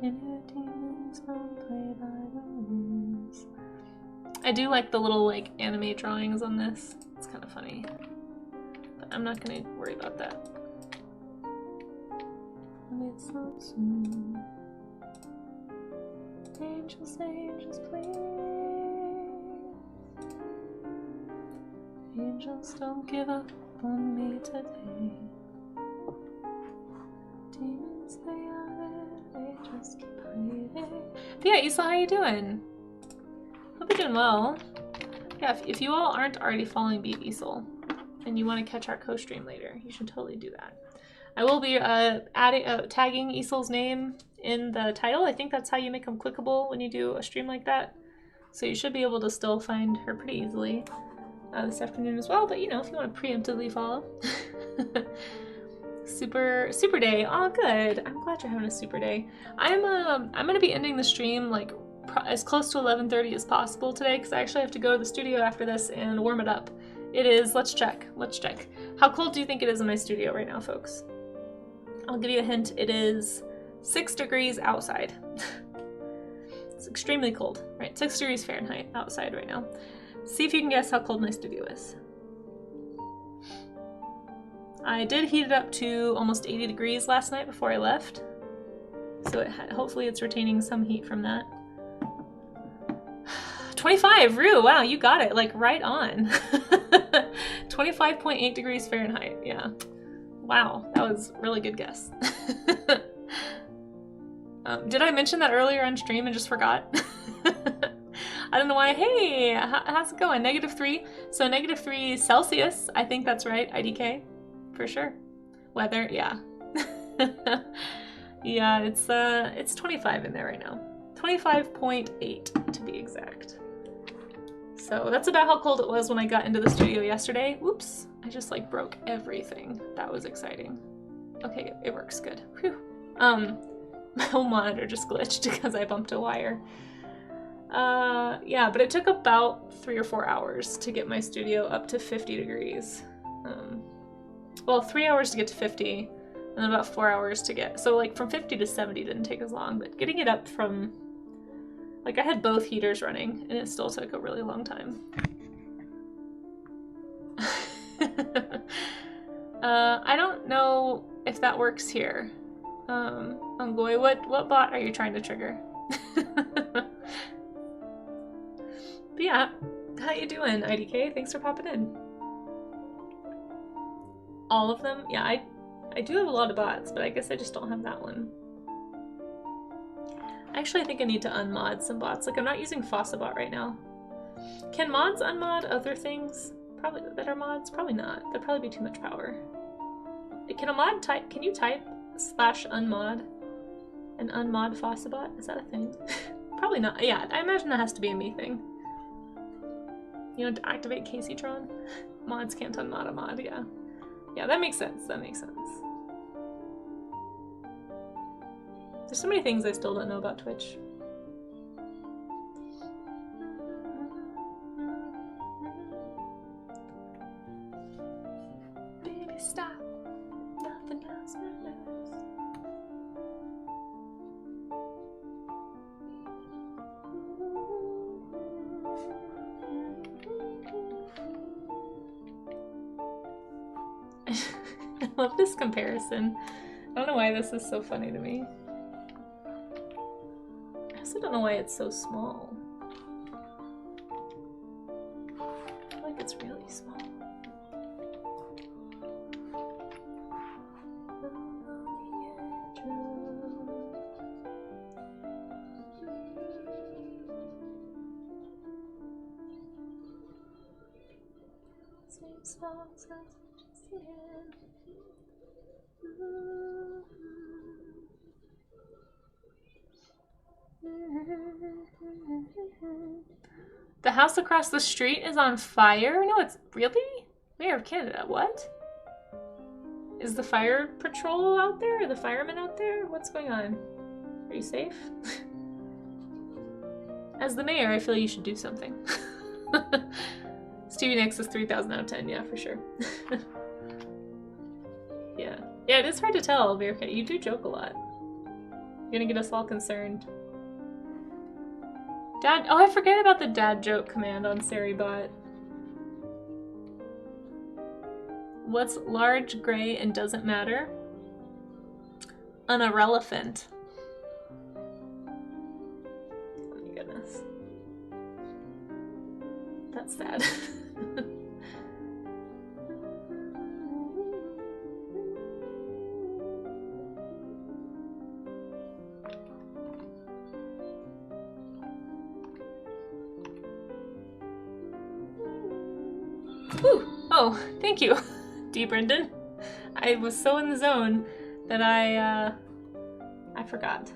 Inner demons don't play by the rules. I do like the little like anime drawings on this. It's kind of funny. But I'm not gonna worry about that. It's so soon. Angels, angels, please. Angels, don't give up on me today. Demons, they are there, they just keep hiding. But yeah, Isla, how you doing? Hope you're doing well. Yeah, if you all aren't already following Beat Isla and you want to catch our co-stream later, you should totally do that. I will be tagging Isol's name in the title. I think that's how you make them clickable when you do a stream like that. So you should be able to still find her pretty easily this afternoon as well. But you know, if you want to preemptively follow. Super day. Oh, good. I'm glad you're having a super day. I'm gonna be ending the stream like as close to 11:30 as possible today because I actually have to go to the studio after this and warm it up. It is. Let's check. How cold do you think it is in my studio right now, folks? I'll give you a hint. It is 6 degrees outside. It's extremely cold, right? 6 degrees Fahrenheit outside right now. See if you can guess how cold my studio is. I did heat it up to almost 80 degrees last night before I left. So hopefully it's retaining some heat from that. 25, Rue, wow, you got it, like right on. 25.8 degrees Fahrenheit, yeah. Wow, that was a really good guess. Did I mention that earlier on stream and just forgot? I don't know why. Hey, how's it going? -3. So -3 Celsius. I think that's right. IDK, for sure. Weather, yeah. Yeah, it's 25 in there right now. 25.8 to be exact. So that's about how cold it was when I got into the studio yesterday. Whoops, I just like broke everything. That was exciting. Okay, it works good. Whew. My whole monitor just glitched because I bumped a wire. Yeah, but it took about 3 or 4 hours to get my studio up to 50 degrees. Well, 3 hours to get to 50, and then about 4 hours to get... So, like, from 50 to 70 didn't take as long, but getting it up from... Like, I had both heaters running, and it still took a really long time. I don't know if that works here. Ongoy, what bot are you trying to trigger? But yeah, how you doing, IDK? Thanks for popping in. All of them? Yeah, I do have a lot of bots, but I guess I just don't have that one. Actually, I think I need to unmod some bots. Like, I'm not using Fossabot right now. Can mods unmod other things? Probably that are mods? Probably not. That'd probably be too much power. Can a mod type? Can you type /unmod and unmod Fossabot? Is that a thing? Probably not. Yeah, I imagine that has to be a me thing. You know, to activate Caseytron? Mods can't unmod a mod, yeah. Yeah, that makes sense. That makes sense. There's so many things I still don't know about Twitch. Baby, stop. Nothing else matters. I love this comparison. I don't know why this is so funny to me. I also don't know why it's so small. I feel like it's really small. The house across the street is on fire? No, it's really? Mayor of Canada, what? Is the fire patrol out there? Are the firemen out there? What's going on? Are you safe? As the mayor, I feel you should do something. Stevie Nicks is 3,000 out of 10, yeah, for sure. Yeah. Yeah, it is hard to tell, Bearcat. You do joke a lot. You're gonna get us all concerned. Dad, oh, I forget about the dad joke command on Seribot. What's large, gray, and doesn't matter? An irrelevant. Oh my goodness. That's sad. Whew. Oh, thank you, D. Brendan. I was so in the zone that I forgot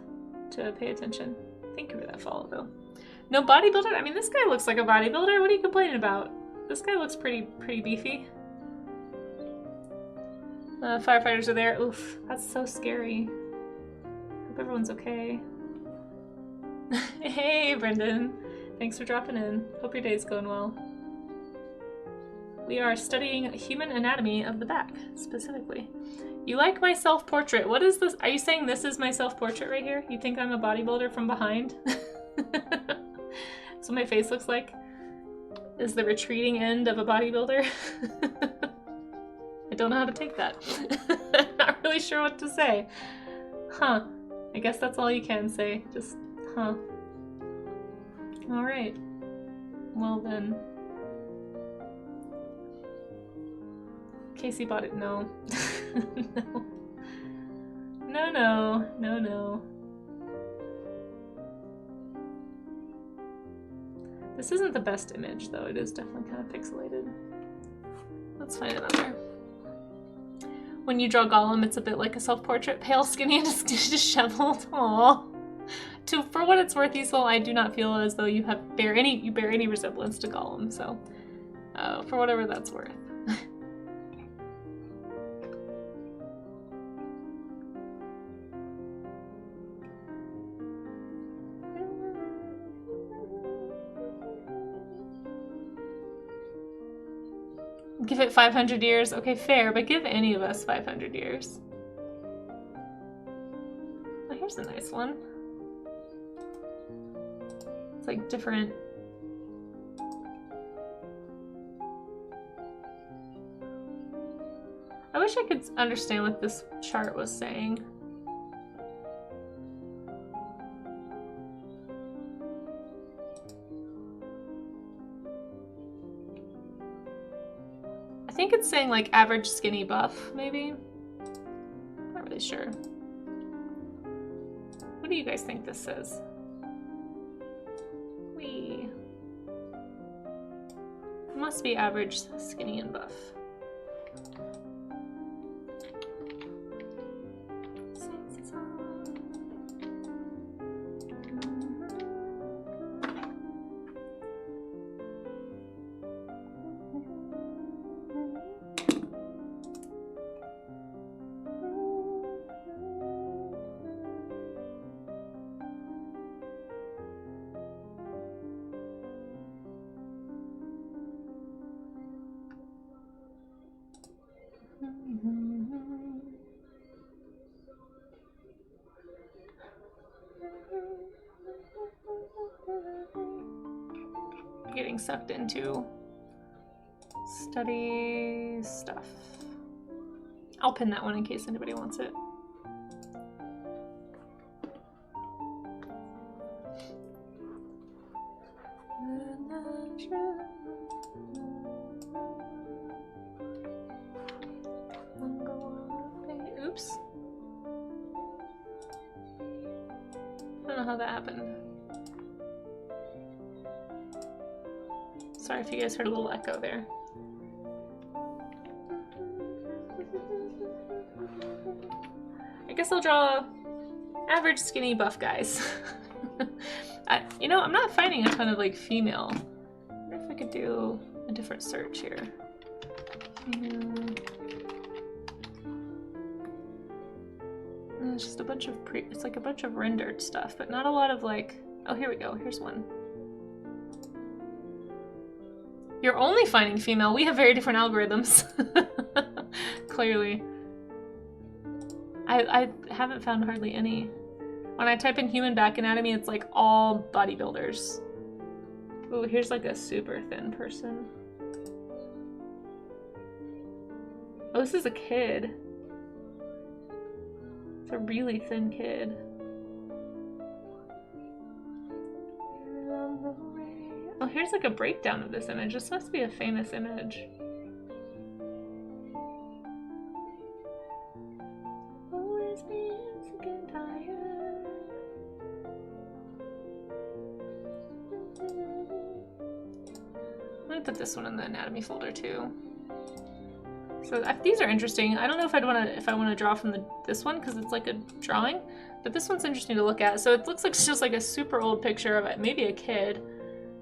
to pay attention. Thank you for that follow, though. No bodybuilder? I mean, this guy looks like a bodybuilder. What are you complaining about? This guy looks pretty beefy. Firefighters are there. Oof, that's so scary. Hope everyone's okay. Hey, Brendan. Thanks for dropping in. Hope your day's going well. We are studying human anatomy of the back, specifically. You like my self-portrait. What is this? Are you saying this is my self-portrait right here? You think I'm a bodybuilder from behind? That's what my face looks like? Is the retreating end of a bodybuilder? I don't know how to take that. Not really sure what to say. Huh. I guess that's all you can say. Just, huh. Alright. Well then. Casey bought it. No. No. No, no. No, no. This isn't the best image, though. It is definitely kind of pixelated. Let's find another. When you draw Gollum, it's a bit like a self-portrait. Pale, skinny, and disheveled. Aww. For what it's worth, Isol, I do not feel as though you bear any resemblance to Gollum, so for whatever that's worth. Give it 500 years. Okay, fair, but give any of us 500 years. Oh, here's a nice one. It's like different. I wish I could understand what this chart was saying. I think it's saying like average skinny buff, maybe? Not really sure. What do you guys think this says? Wee. It must be average skinny and buff. Getting sucked into study stuff. I'll pin that one in case anybody wants it. Oops. I don't know how that happened. Sorry if you guys heard a little echo there. I guess I'll draw average skinny buff guys. You know, I'm not finding a ton of like female. I wonder if I could do a different search here. It's just a bunch of it's like a bunch of rendered stuff, but not a lot of like, oh, here we go, here's one. You're only finding female. We have very different algorithms. Clearly. I haven't found hardly any. When I type in human back anatomy, it's like all bodybuilders. Ooh, here's like a super thin person. Oh, this is a kid. It's a really thin kid. Oh, here's like a breakdown of this image. This must be a famous image. Always being sick and tired. I'm gonna put this one in the anatomy folder too. So these are interesting. I don't know if I want to draw from this one because it's like a drawing, but this one's interesting to look at. So it looks like it's just like a super old picture of maybe a kid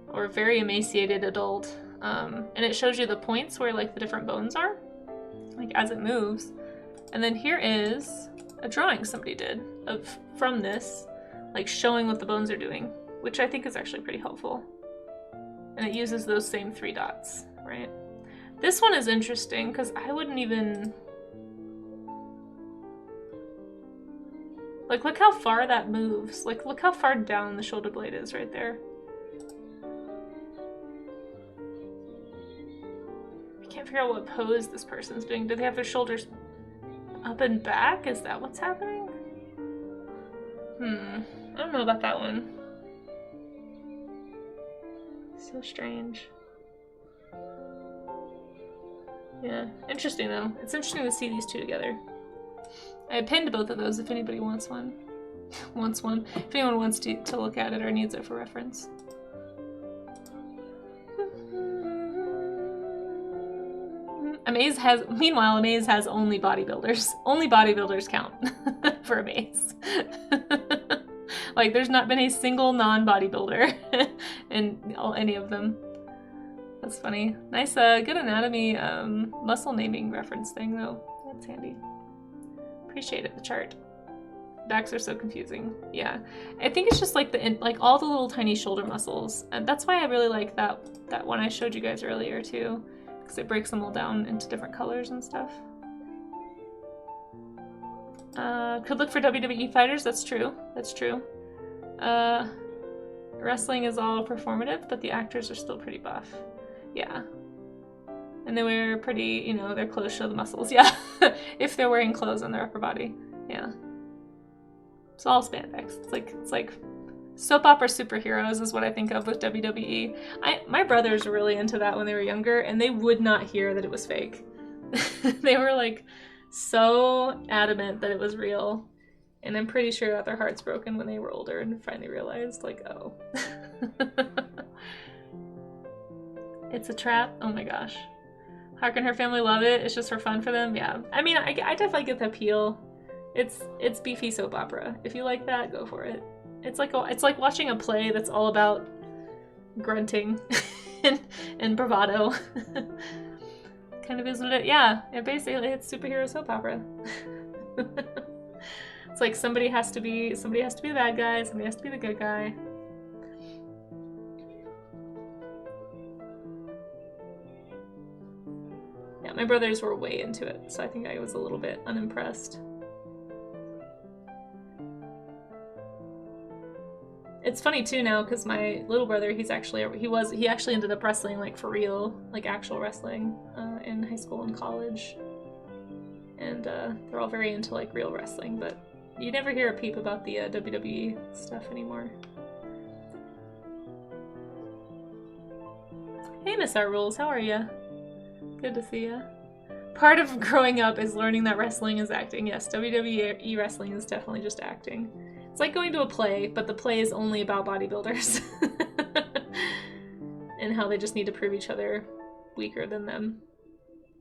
or a very emaciated adult, and it shows you the points where like the different bones are, like as it moves. And then here is a drawing somebody did from this, like showing what the bones are doing, which I think is actually pretty helpful. And it uses those same 3 dots, right? This one is interesting because I wouldn't even... Like, look how far that moves. Like, look how far down the shoulder blade is right there. I can't figure out what pose this person's doing. Do they have their shoulders up and back? Is that what's happening? I don't know about that one. So strange. Yeah, interesting though. It's interesting to see these two together. I pinned both of those if anybody wants one. If anyone wants to look at it or needs it for reference. Meanwhile, Amaze has only bodybuilders. Only bodybuilders count for Amaze. Like, there's not been a single non-bodybuilder in any of them. That's funny. Nice, good anatomy, muscle naming reference thing, though. That's handy. Appreciate it, the chart. Backs are so confusing. Yeah. I think it's just like all the little tiny shoulder muscles. And that's why I really like that one I showed you guys earlier, too. Because it breaks them all down into different colors and stuff. Could look for WWE fighters. That's true. That's true. Wrestling is all performative, but the actors are still pretty buff. Yeah. And they wear pretty, you know, their clothes show the muscles. Yeah. If they're wearing clothes on their upper body. Yeah. It's all spandex. It's like soap opera superheroes is what I think of with WWE. My brothers were really into that when they were younger, and they would not hear that it was fake. They were like so adamant that it was real. And I'm pretty sure that their hearts broken when they were older and finally realized, like, oh. It's a trap? Oh my gosh. How can her family love it? It's just for fun for them? Yeah. I mean, I definitely get the appeal. It's beefy soap opera. If you like that, go for it. It's like watching a play that's all about grunting and bravado. Kind of is what it, yeah. Basically it's superhero soap opera. It's like somebody has to be the bad guy, somebody has to be the good guy. Yeah, my brothers were way into it, so I think I was a little bit unimpressed. It's funny too now because my little brother, he actually ended up wrestling like for real, like actual wrestling in high school and college, and they're all very into like real wrestling, but you never hear a peep about the WWE stuff anymore. Hey, Miss Art Rules, how are ya? Good to see ya. Part of growing up is learning that wrestling is acting. Yes, WWE wrestling is definitely just acting. It's like going to a play, but the play is only about bodybuilders. And how they just need to prove each other weaker than them.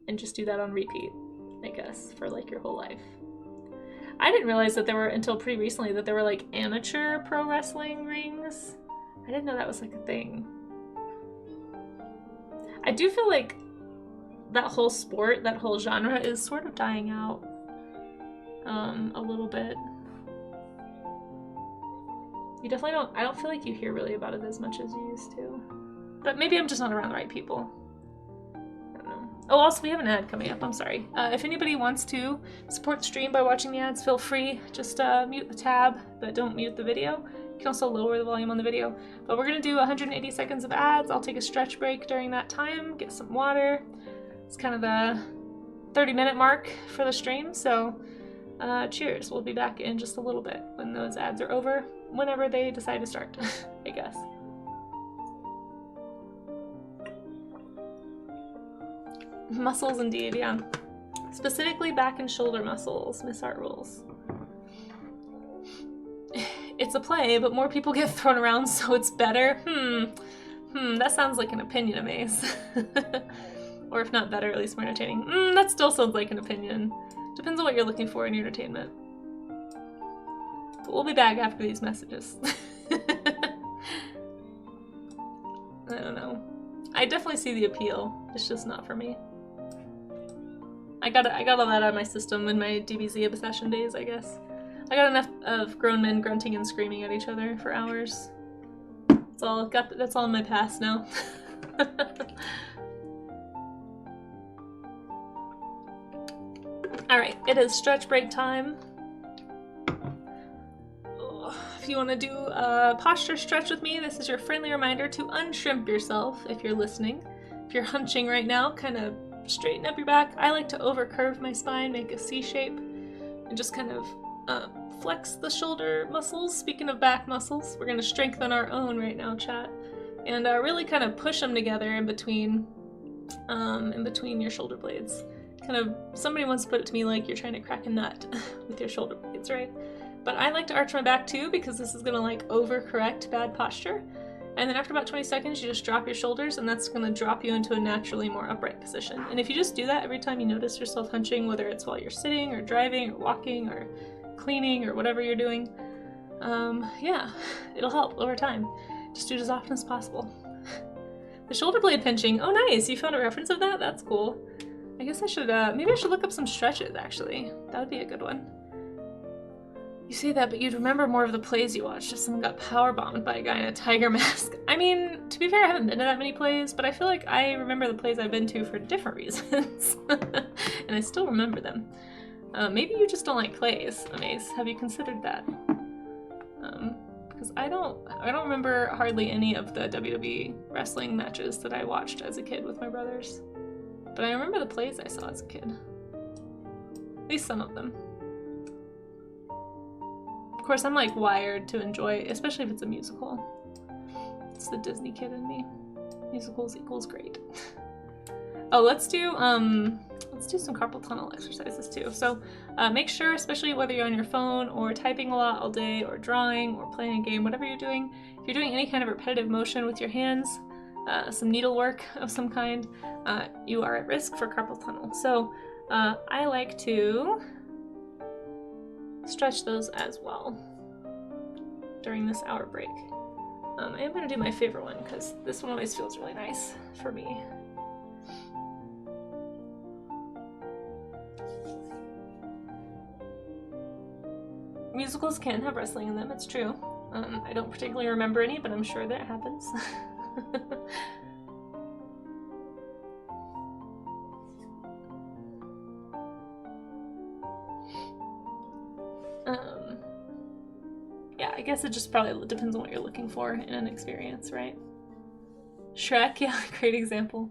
And just do that on repeat, I guess, for like your whole life. I didn't realize that there were, until pretty recently, that there were like amateur pro wrestling rings. I didn't know that was like a thing. I do feel like that whole sport, that whole genre is sort of dying out a little bit. You definitely don't, I don't feel like you hear really about it as much as you used to. But maybe I'm just not around the right people. I don't know. Oh, also we have an ad coming up, I'm sorry. If anybody wants to support the stream by watching the ads, feel free. Just mute the tab, but don't mute the video. can also lower the volume on the video. But we're gonna do 180 seconds of ads. I'll take a stretch break during that time, get some water. It's kind of the 30-minute mark for the stream, so cheers. We'll be back in just a little bit when those ads are over, whenever they decide to start, I guess. Muscles indeed, yeah. Specifically back and shoulder muscles, Miss Art rules. It's a play, but more people get thrown around, so it's better. That sounds like an opinion, Amaze. Or if not better, at least more entertaining. That still sounds like an opinion. Depends on what you're looking for in your entertainment. But we'll be back after these messages. I don't know. I definitely see the appeal. It's just not for me. I got all that out of my system in my DBZ obsession days, I guess. I got enough of grown men grunting and screaming at each other for hours. That's all in my past now. Alright, it is stretch break time. If you want to do a posture stretch with me, this is your friendly reminder to unshrimp yourself if you're listening. If you're hunching right now, kind of straighten up your back. I like to overcurve my spine, make a C shape, and just kind of flex the shoulder muscles. Speaking of back muscles, we're going to strengthen our own right now, chat, and really kind of push them together in between your shoulder blades. Kind of, somebody once put it to me like you're trying to crack a nut with your shoulder blades, right? But I like to arch my back too, because this is going to like overcorrect bad posture. And then after about 20 seconds, you just drop your shoulders, and that's going to drop you into a naturally more upright position. And if you just do that every time you notice yourself hunching, whether it's while you're sitting or driving or walking or cleaning or whatever you're doing, yeah, it'll help over time. Just do it as often as possible. The shoulder blade pinching. Oh, nice. You found a reference of that? That's cool. I guess I should, maybe I should look up some stretches, actually. That would be a good one. You say that, but you'd remember more of the plays you watched if someone got powerbombed by a guy in a tiger mask. I mean, to be fair, I haven't been to that many plays, but I feel like I remember the plays I've been to for different reasons. And I still remember them. Maybe you just don't like plays, Amaze. Have you considered that? Because I don't remember hardly any of the WWE wrestling matches that I watched as a kid with my brothers. But I remember the plays I saw as a kid. At least some of them. Of course, I'm like wired to enjoy, especially if it's a musical. It's the Disney kid in me. Musicals equals great. Oh, let's do some carpal tunnel exercises too. So make sure, especially whether you're on your phone or typing a lot all day or drawing or playing a game, whatever you're doing, if you're doing any kind of repetitive motion with your hands, some needlework of some kind, you are at risk for carpal tunnel. So I like to stretch those as well during this hour break. I am going to do my favorite one because this one always feels really nice for me. Musicals can have wrestling in them, it's true. I don't particularly remember any, but I'm sure that happens. Yeah, I guess it just probably depends on what you're looking for in an experience, right? Shrek, yeah, great example.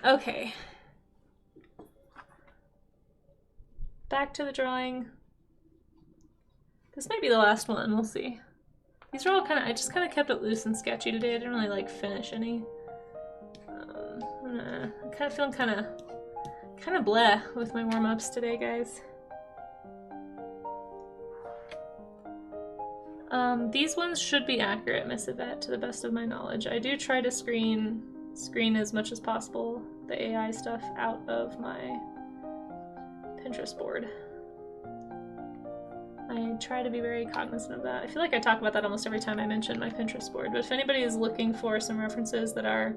Okay. Back to the drawing. This might be the last one, we'll see. These are all kind of, I just kind of kept it loose and sketchy today. I didn't really like finish any. I'm kind of feeling kind of bleh with my warm-ups today, guys. These ones should be accurate, Miss Yvette, to the best of my knowledge. I do try to screen as much as possible the AI stuff out of my Pinterest board. I try to be very cognizant of that. I feel like I talk about that almost every time I mention my Pinterest board, but if anybody is looking for some references that are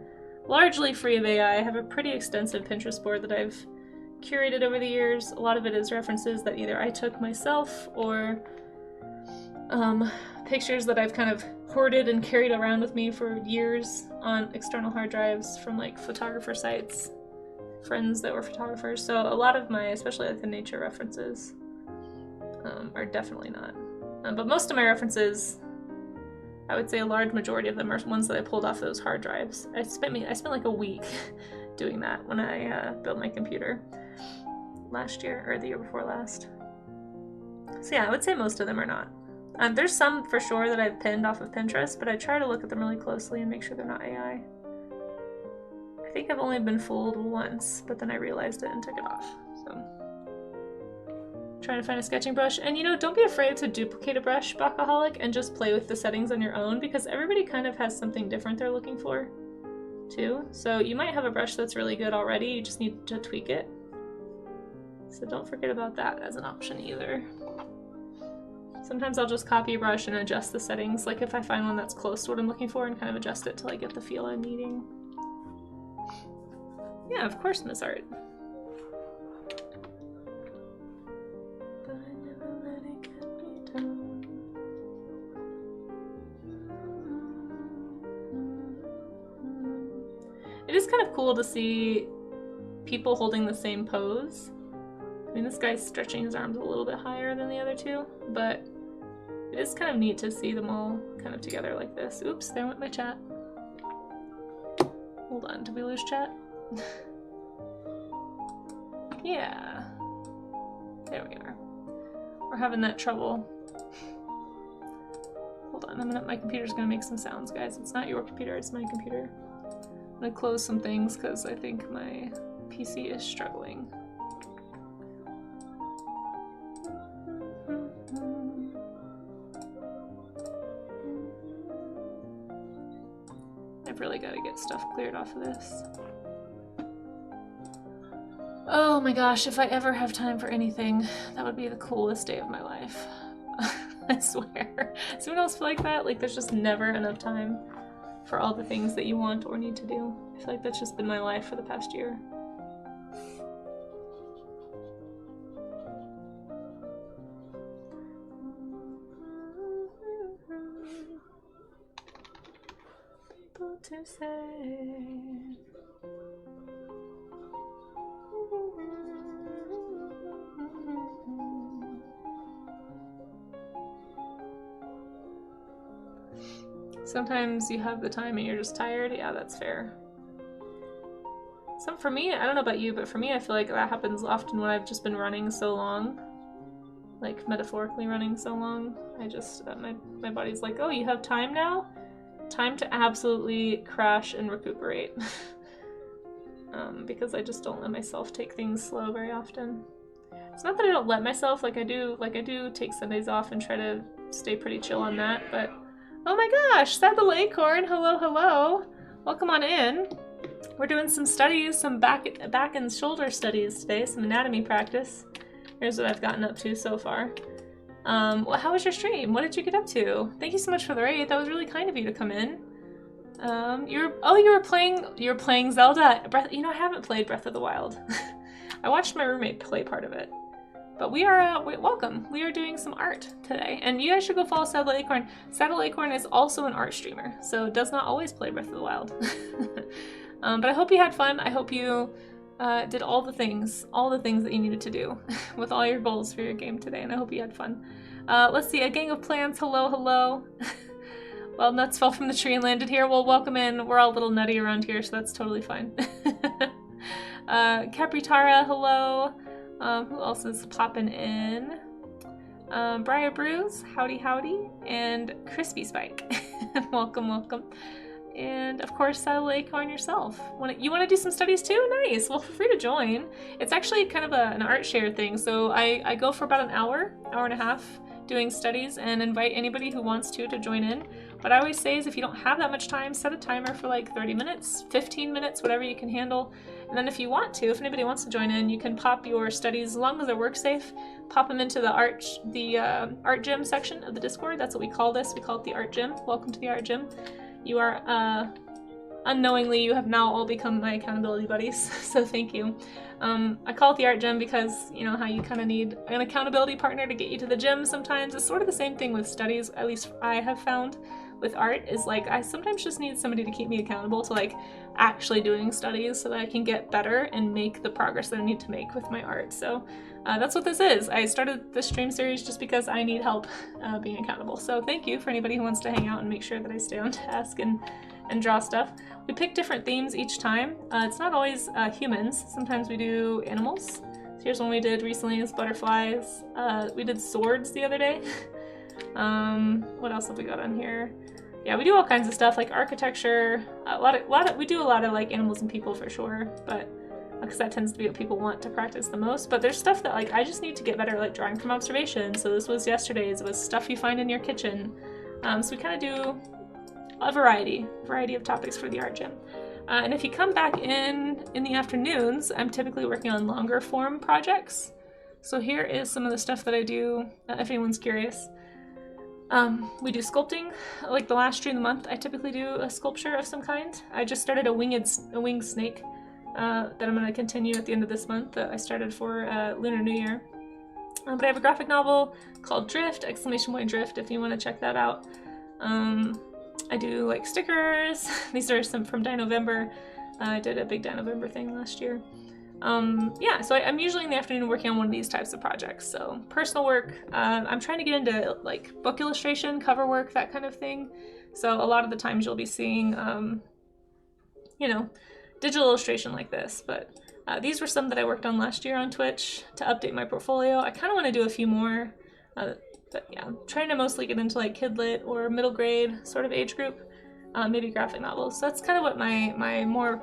largely free of AI, I have a pretty extensive Pinterest board that I've curated over the years. A lot of it is references that either I took myself or pictures that I've kind of hoarded and carried around with me for years on external hard drives from like photographer sites, friends that were photographers. So a lot of my, especially like the nature references, are definitely not. But most of my references I would say a large majority of them are ones that I pulled off those hard drives. I spent like a week doing that when I built my computer last year, or the year before last. So yeah, I would say most of them are not. There's some for sure that I've pinned off of Pinterest, but I try to look at them really closely and make sure they're not AI. I think I've only been fooled once, but then I realized it and took it off, so. Trying to find a sketching brush, and you know, don't be afraid to duplicate a brush, Bakaholic, and just play with the settings on your own, because everybody kind of has something different they're looking for, too. So you might have a brush that's really good already, you just need to tweak it. So don't forget about that as an option either. Sometimes I'll just copy a brush and adjust the settings, like if I find one that's close to what I'm looking for, and kind of adjust it till I get the feel I'm needing. Yeah, of course, Miss Art. It is kind of cool to see people holding the same pose. I mean, this guy's stretching his arms a little bit higher than the other two, but it is kind of neat to see them all kind of together like this. Oops, there went my chat. Hold on, did we lose chat? Yeah. There we are. We're having that trouble. Hold on, my computer's gonna make some sounds, guys. It's not your computer, it's my computer. I'm gonna close some things because I think my PC is struggling. I've really got to get stuff cleared off of this. Oh my gosh, if I ever have time for anything, that would be the coolest day of my life. I swear. Does anyone else feel like that? Like there's just never enough time for all the things that you want or need to do. I feel like that's just been my life for the past year. People to say. Sometimes you have the time and you're just tired. Yeah, that's fair. For me, I don't know about you, but for me, I feel like that happens often when I've just been running so long. Like, metaphorically running so long. I just, my body's like, oh, you have time now? Time to absolutely crash and recuperate. Because I just don't let myself take things slow very often. It's not that I don't let myself, like I do take Sundays off and try to stay pretty chill on that, but oh my gosh, Saddle Acorn, hello, hello. Welcome on in. We're doing some studies, some back and shoulder studies today, some anatomy practice. Here's what I've gotten up to so far. Well, how was your stream? What did you get up to? Thank you so much for the raid. That was really kind of you to come in. You were playing Zelda. You know, I haven't played Breath of the Wild. I watched my roommate play part of it. But we are, welcome. We are doing some art today. And you guys should go follow Saddle Acorn. Saddle Acorn is also an art streamer, so does not always play Breath of the Wild. But I hope you had fun. I hope you did all the things that you needed to do with all your goals for your game today, and I hope you had fun. Let's see, a gang of plants, hello, hello. Well, nuts fell from the tree and landed here. Well, welcome in. We're all a little nutty around here, so that's totally fine. Capritara, hello. Who else is popping in? Briar Brews, howdy howdy, and Crispy Spike. Welcome, welcome. And of course, Saddle Acorn yourself. You want to do some studies too? Nice. Well, feel free to join. It's actually kind of an art share thing. So I go for about an hour and a half doing studies and invite anybody who wants to join in. What I always say is if you don't have that much time, set a timer for like 30 minutes, 15 minutes, whatever you can handle. And then if you want to, if anybody wants to join in, you can pop your studies, as long as they're work safe, pop them into the art gym section of the Discord. That's what we call this. We call it the art gym. Welcome to the art gym. You are, unknowingly, you have now all become my accountability buddies, so thank you. I call it the art gym because, you know, how you kind of need an accountability partner to get you to the gym sometimes. It's sort of the same thing with studies, at least I have found with art is like I sometimes just need somebody to keep me accountable to like actually doing studies so that I can get better and make the progress that I need to make with my art. So that's what this is. I started this stream series just because I need help being accountable. So thank you for anybody who wants to hang out and make sure that I stay on task and draw stuff. We pick different themes each time. It's not always humans. Sometimes we do animals. So here's one we did recently is butterflies. We did swords the other day. What else have we got on here? Yeah, we do all kinds of stuff like architecture. We do a lot of like animals and people for sure, but because that tends to be what people want to practice the most. But there's stuff that like I just need to get better, like drawing from observation. So this was yesterday's. It was stuff you find in your kitchen. So we kind of do a variety of topics for the art gym. And if you come back in the afternoons, I'm typically working on longer form projects. So here is some of the stuff that I do, if anyone's curious. We do sculpting. Like the last stream of the month, I typically do a sculpture of some kind. I just started a winged snake that I'm going to continue at the end of this month that I started for Lunar New Year. But I have a graphic novel called Drift, ! Drift, if you want to check that out. I do like stickers. These are some from Dye November. I did a big Dye November thing last year. Yeah, so I'm usually in the afternoon working on one of these types of projects. So personal work, I'm trying to get into like book illustration, cover work, that kind of thing. So a lot of the times you'll be seeing, you know, digital illustration like this. But these were some that I worked on last year on Twitch to update my portfolio. I kind of want to do a few more. But yeah, I'm trying to mostly get into like kid lit or middle grade sort of age group, maybe graphic novels. So that's kind of what my more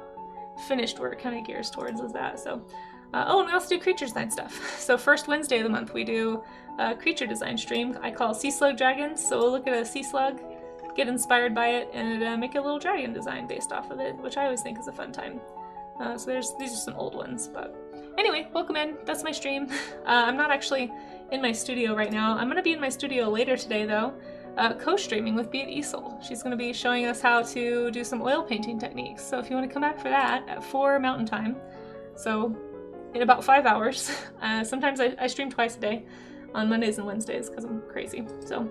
finished work kind of gears towards is that. So, oh, and we also do creature design stuff. So first Wednesday of the month we do a creature design stream I call Sea Slug Dragons. So we'll look at a sea slug, get inspired by it, and make a little dragon design based off of it, which I always think is a fun time. So these are some old ones, but anyway, welcome in. That's my stream. I'm not actually in my studio right now. I'm going to be in my studio later today though, co-streaming with Beat Easel. She's going to be showing us how to do some oil painting techniques. So if you want to come back for that at 4 Mountain Time, so in about 5 hours. Sometimes I stream twice a day on Mondays and Wednesdays because I'm crazy. So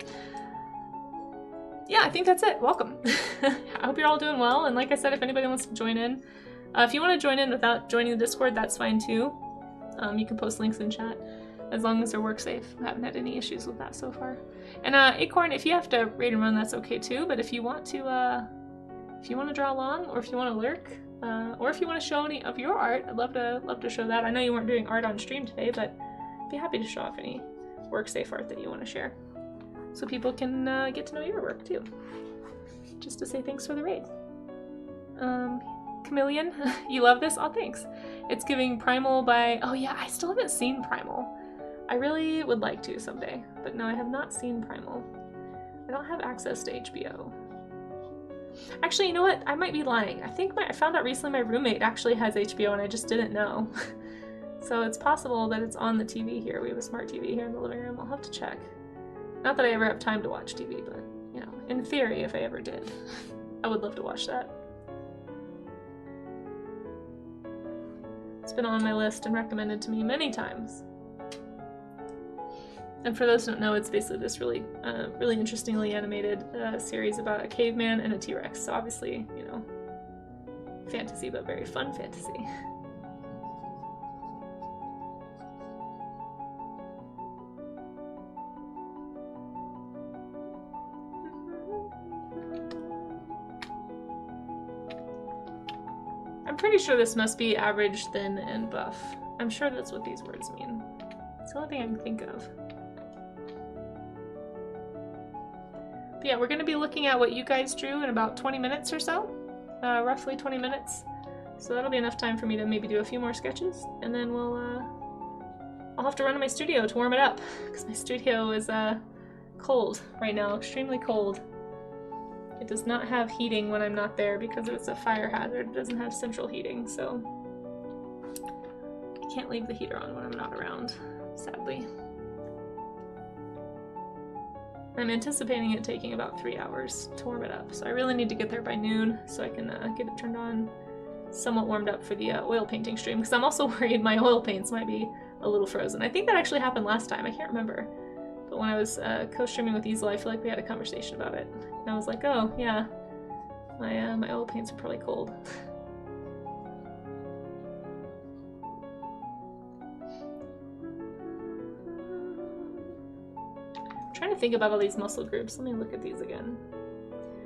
yeah, I think that's it. Welcome. I hope you're all doing well. And like I said, if anybody wants to join in, if you want to join in without joining the Discord, that's fine too. You can post links in chat as long as they're work safe. I haven't had any issues with that so far. And Acorn, if you have to raid and run, that's okay too. But if you want to draw along, or if you want to lurk, or if you want to show any of your art, I'd love to show that. I know you weren't doing art on stream today, but I'd be happy to show off any work safe art that you want to share, so people can get to know your work too. Just to say thanks for the raid. Chameleon, you love this? Oh, thanks. It's giving Primal by... Oh yeah, I still haven't seen Primal. I really would like to someday, but no, I have not seen Primal. I don't have access to HBO. Actually, you know what? I might be lying. I found out recently my roommate actually has HBO and I just didn't know. So it's possible that it's on the TV here. We have a smart TV here in the living room. I'll have to check. Not that I ever have time to watch TV, but, you know, in theory, if I ever did, I would love to watch that. It's been on my list and recommended to me many times. And for those who don't know, it's basically this really interestingly animated series about a caveman and a T-Rex. So obviously, you know, fantasy, but very fun fantasy. I'm pretty sure this must be average, thin, and buff. I'm sure that's what these words mean. It's the only thing I can think of. But yeah, we're going to be looking at what you guys drew in about 20 minutes or so. Roughly 20 minutes. So that'll be enough time for me to maybe do a few more sketches. And then I'll have to run to my studio to warm it up. Because my studio is cold right now, extremely cold. It does not have heating when I'm not there because it's a fire hazard. It doesn't have central heating, so I can't leave the heater on when I'm not around, sadly. I'm anticipating it taking about 3 hours to warm it up, so I really need to get there by noon so I can get it turned on, somewhat warmed up for the oil painting stream, because I'm also worried my oil paints might be a little frozen. I think that actually happened last time, I can't remember. But when I was co-streaming with Easel, I feel like we had a conversation about it. And I was like, oh, yeah, my oil paints are probably cold. I'm trying to think about all these muscle groups. Let me look at these again.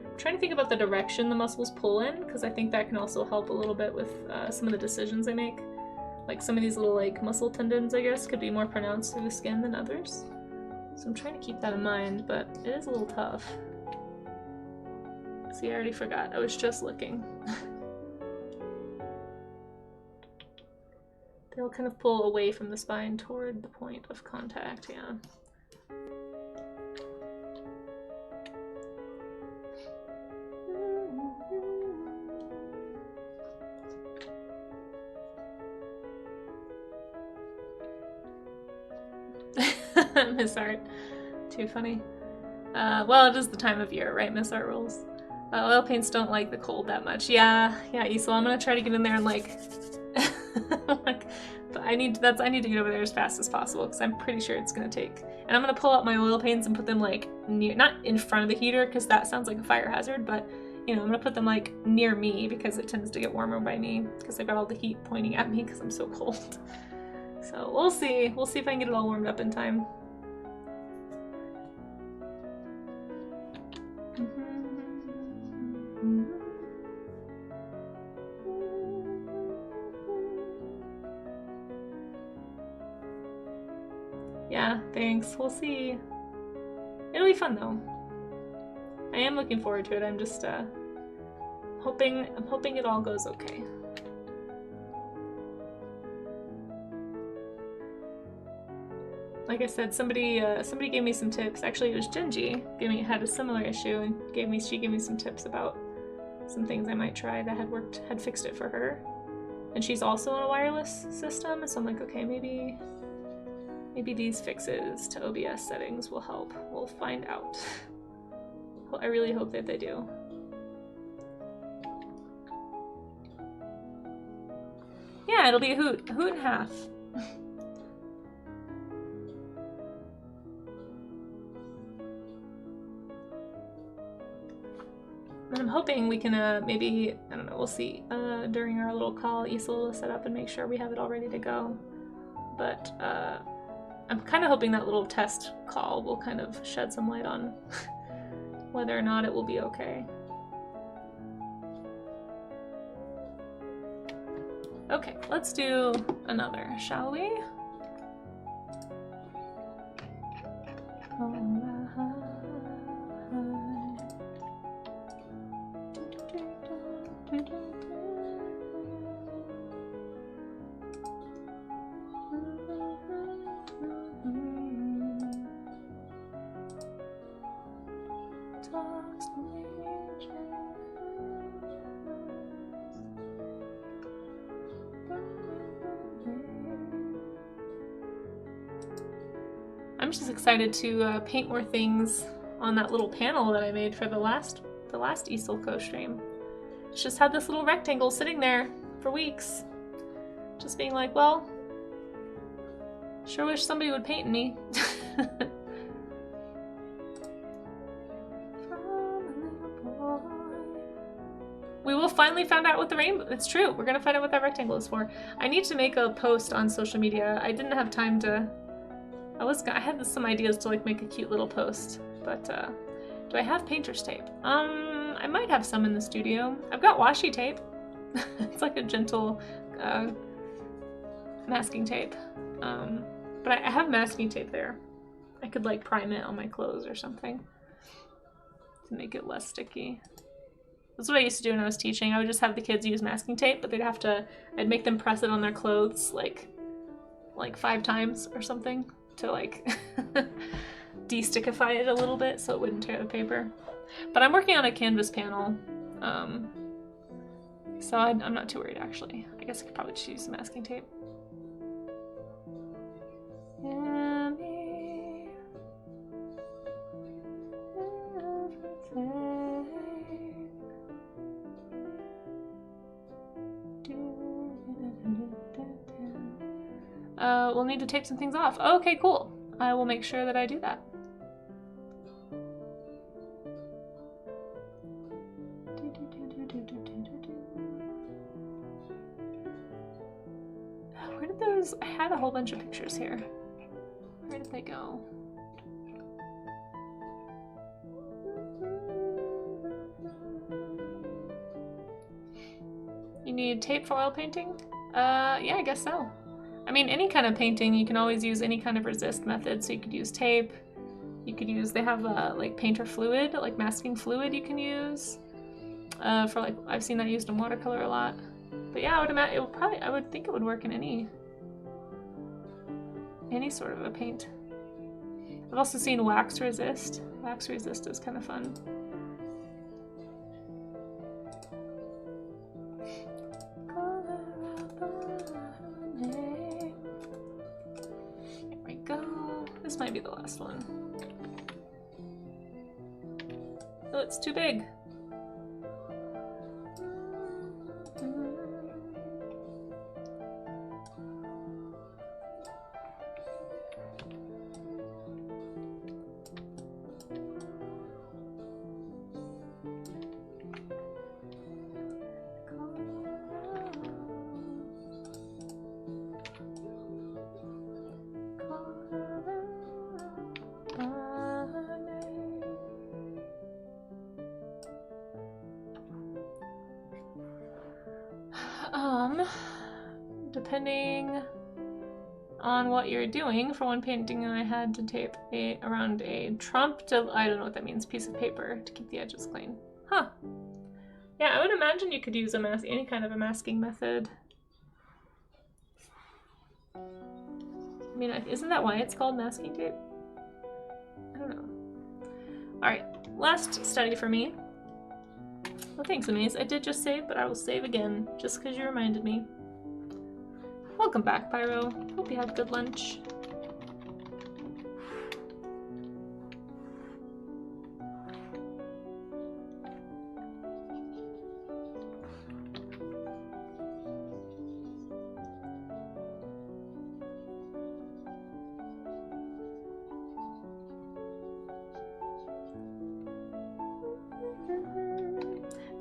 I'm trying to think about the direction the muscles pull in, because I think that can also help a little bit with some of the decisions I make. Like some of these little like muscle tendons, I guess, could be more pronounced through the skin than others. So I'm trying to keep that in mind, but it is a little tough. See, I already forgot. I was just looking. They'll kind of pull away from the spine toward the point of contact, yeah. Miss Art. Too funny. Well, it is the time of year, right, Miss Art rules? Oil paints don't like the cold that much. Yeah, Isel, I'm gonna try to get in there and like, but I need to get over there as fast as possible because I'm pretty sure it's gonna take. And I'm gonna pull out my oil paints and put them like near, not in front of the heater because that sounds like a fire hazard, but you know, I'm gonna put them like near me because it tends to get warmer by me because I've got all the heat pointing at me because I'm so cold. So we'll see. We'll see if I can get it all warmed up in time. Yeah, thanks. We'll see. It'll be fun though. I am looking forward to it. I'm just hoping it all goes okay. Like I said, somebody gave me some tips. Actually, it was Genji had a similar issue and she gave me some tips about some things I might try that had fixed it for her. And she's also on a wireless system, so I'm like, okay, maybe these fixes to OBS settings will help. We'll find out. I really hope that they do. Yeah, it'll be a hoot and a half. And I'm hoping we can maybe, I don't know, we'll see, during our little call, Isel will set up and make sure we have it all ready to go. But I'm kind of hoping that little test call will kind of shed some light on whether or not it will be okay. Okay, let's do another, shall we? I'm just excited to paint more things on that little panel that I made for the last Isel co-stream. It's just had this little rectangle sitting there for weeks. Just being like, well, sure wish somebody would paint me. We will finally find out what the rainbow, it's true, we're gonna find out what that rectangle is for. I need to make a post on social media. I didn't have time to, I had some ideas to like make a cute little post, but do I have painter's tape? I might have some in the studio. I've got washi tape. It's like a gentle masking tape. But I have masking tape there. I could like prime it on my clothes or something to make it less sticky. That's what I used to do when I was teaching. I would just have the kids use masking tape, but I'd make them press it on their clothes like 5 times or something to like de-stickify it a little bit so it wouldn't tear the paper. But I'm working on a canvas panel, so I'm not too worried actually. I guess I could probably just use some masking tape. We'll need to tape some things off. Okay, cool. I will make sure that I do that. bunch of pictures here. Where did they go? You need tape for oil painting? Yeah, I guess so. I mean, any kind of painting, you can always use any kind of resist method. So you could use tape. You could use, they have like painter fluid, like masking fluid you can use. For like, I've seen that used in watercolor a lot. But yeah, I would imagine, it would probably, I would think it would work in any sort of a paint. I've also seen wax resist. Wax resist is kind of fun. Here we go. This might be the last one. Oh, it's too big. Depending on what you're doing, for one painting I had to tape around a trumped, I don't know what that means, piece of paper to keep the edges clean. Huh. Yeah, I would imagine you could use any kind of a masking method. I mean, isn't that why it's called masking tape? I don't know. Alright, last study for me. Well, thanks, Amaze. I did just save, but I will save again, just because you reminded me. Welcome back, Pyro. Hope you had good lunch.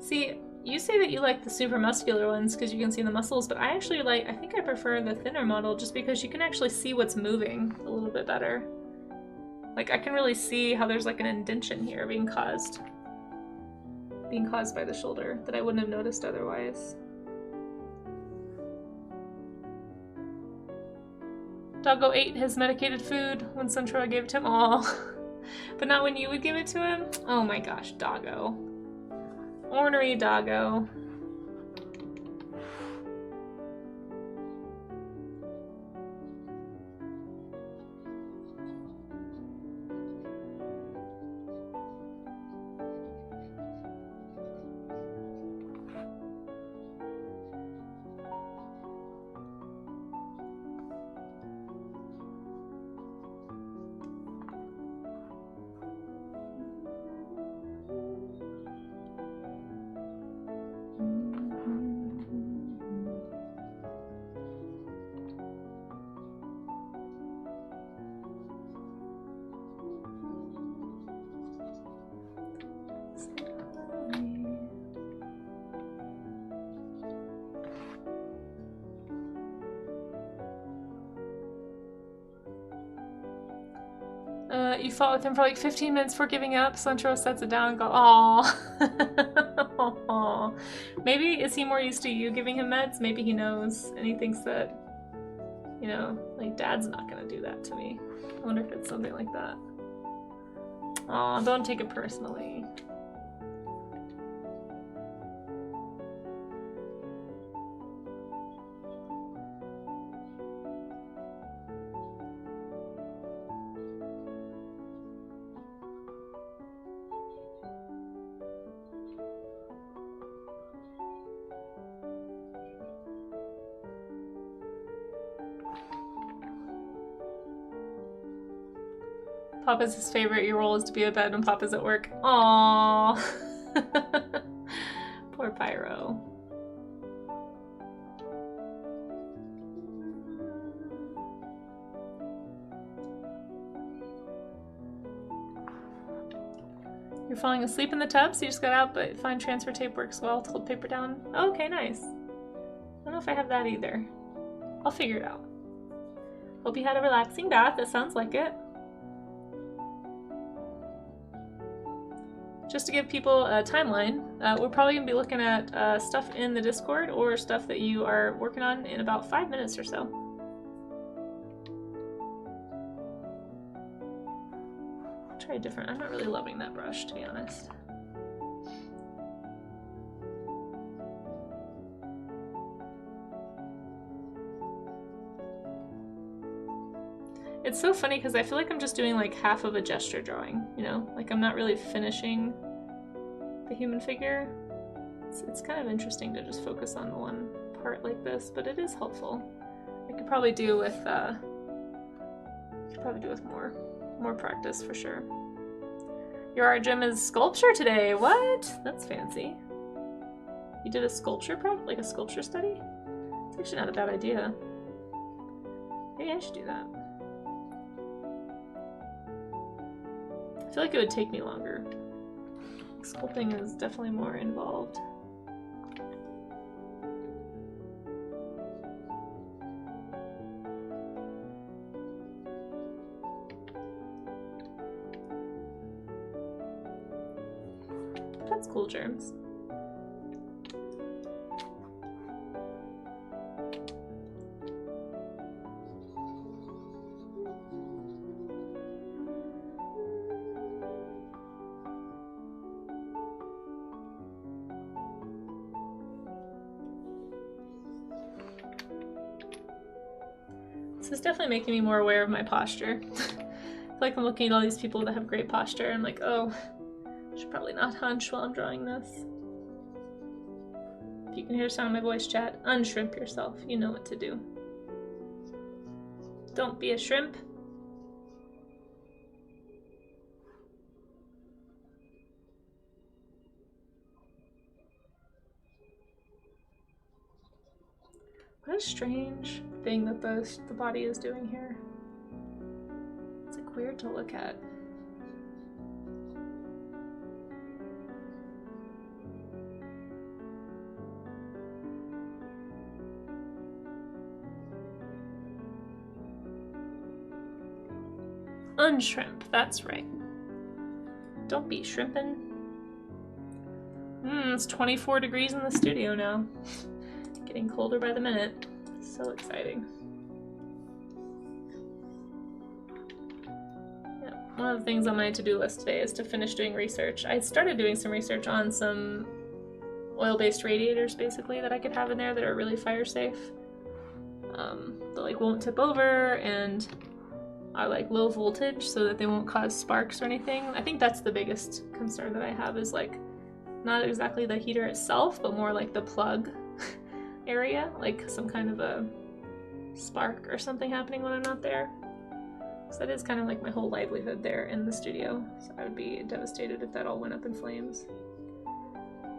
See, you say that you like the super muscular ones because you can see the muscles, but I actually I think I prefer the thinner model just because you can actually see what's moving a little bit better. Like, I can really see how there's like an indentation here being caused by the shoulder that I wouldn't have noticed otherwise. Doggo ate his medicated food when Sunshine gave it to him. Aw. But not when you would give it to him? Oh my gosh, Doggo. Ornery Doggo. You fought with him for like 15 minutes before giving up. Slentro sets it down and goes, aww. Maybe, is he more used to you giving him meds? Maybe he knows and he thinks that, you know, like, Dad's not gonna do that to me. I wonder if it's something like that. Aw, don't take it personally. Papa's his favorite. Your role is to be at bed when Papa's at work. Aww. Poor Pyro. You're falling asleep in the tub, so you just got out, but fine transfer tape works well to hold paper down. Oh, okay, nice. I don't know if I have that either. I'll figure it out. Hope you had a relaxing bath. That sounds like it. Just to give people a timeline, we're probably going to be looking at stuff in the Discord or stuff that you are working on in about 5 minutes or so. Try a different. I'm not really loving that brush, to be honest. It's so funny because I feel like I'm just doing like half of a gesture drawing, you know? Like I'm not really finishing the human figure. It's kind of interesting to just focus on the one part like this, but it is helpful. I could probably do with more practice for sure. Your art gym is sculpture today. What? That's fancy. You did a sculpture like a sculpture study? It's actually not a bad idea. Maybe I should do that. I feel like it would take me longer. Sculpting is definitely more involved. That's cool, germs. This is definitely making me more aware of my posture. I feel like I'm looking at all these people that have great posture and I'm like, oh, I should probably not hunch while I'm drawing this. If you can hear the sound of my voice, chat, unshrimp yourself. You know what to do. Don't be a shrimp. What a strange thing that the body is doing here. It's like weird to look at. Unshrimp, that's right. Don't be shrimping. It's 24 degrees in the studio now. Getting colder by the minute. So exciting. Yeah, one of the things on my to-do list today is to finish doing research. I started doing some research on some oil-based radiators, basically, that I could have in there that are really fire safe. That like won't tip over and are like low voltage so that they won't cause sparks or anything. I think that's the biggest concern that I have is like not exactly the heater itself, but more like the plug area, like some kind of a spark or something happening when I'm not there. So that is kind of like my whole livelihood there in the studio. So I would be devastated if that all went up in flames.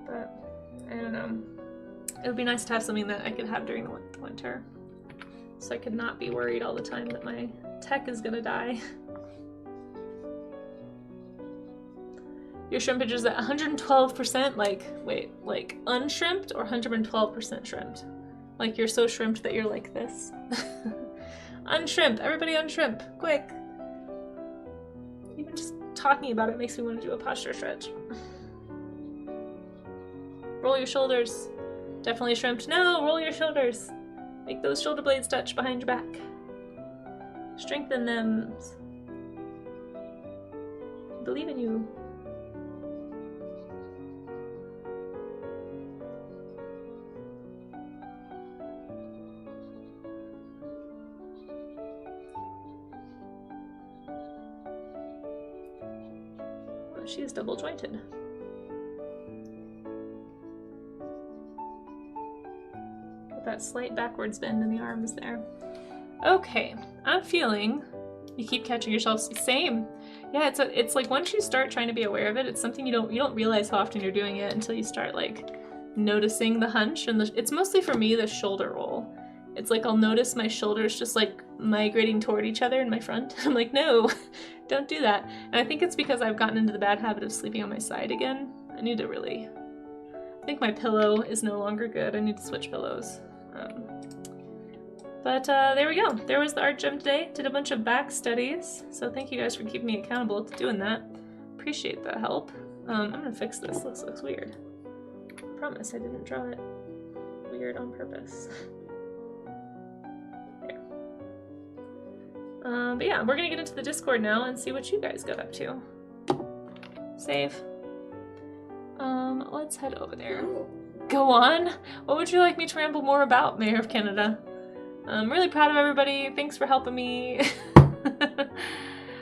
But I don't know. It would be nice to have something that I could have during the winter. So I could not be worried all the time that my tech is gonna die. Your shrimpage is at 112%, like, wait, like unshrimped or 112% shrimped? Like you're so shrimped that you're like this. Unshrimp, everybody unshrimp, quick. Even just talking about it makes me want to do a posture stretch. Roll your shoulders. Definitely shrimped. No, roll your shoulders. Make those shoulder blades touch behind your back. Strengthen them. Believe in you. Oh, she is double jointed. Got that slight backwards bend in the arms there. Okay, I'm feeling, you keep catching yourself, same. Yeah, it's like once you start trying to be aware of it, it's something you don't realize how often you're doing it until you start like noticing the hunch, and it's mostly for me the shoulder roll. It's like I'll notice my shoulders just like migrating toward each other in my front. I'm like, no, don't do that. And I think it's because I've gotten into the bad habit of sleeping on my side again. I need to really, I think my pillow is no longer good. I need to switch pillows. But there we go. There was the art gym today. Did a bunch of back studies. So thank you guys for keeping me accountable to doing that. Appreciate the help. I'm gonna fix this. This looks weird. I promise I didn't draw it weird on purpose. There. But yeah, we're gonna get into the Discord now and see what you guys got up to. Save. Let's head over there. Go on. What would you like me to ramble more about, Mayor of Canada? I'm really proud of everybody. Thanks for helping me.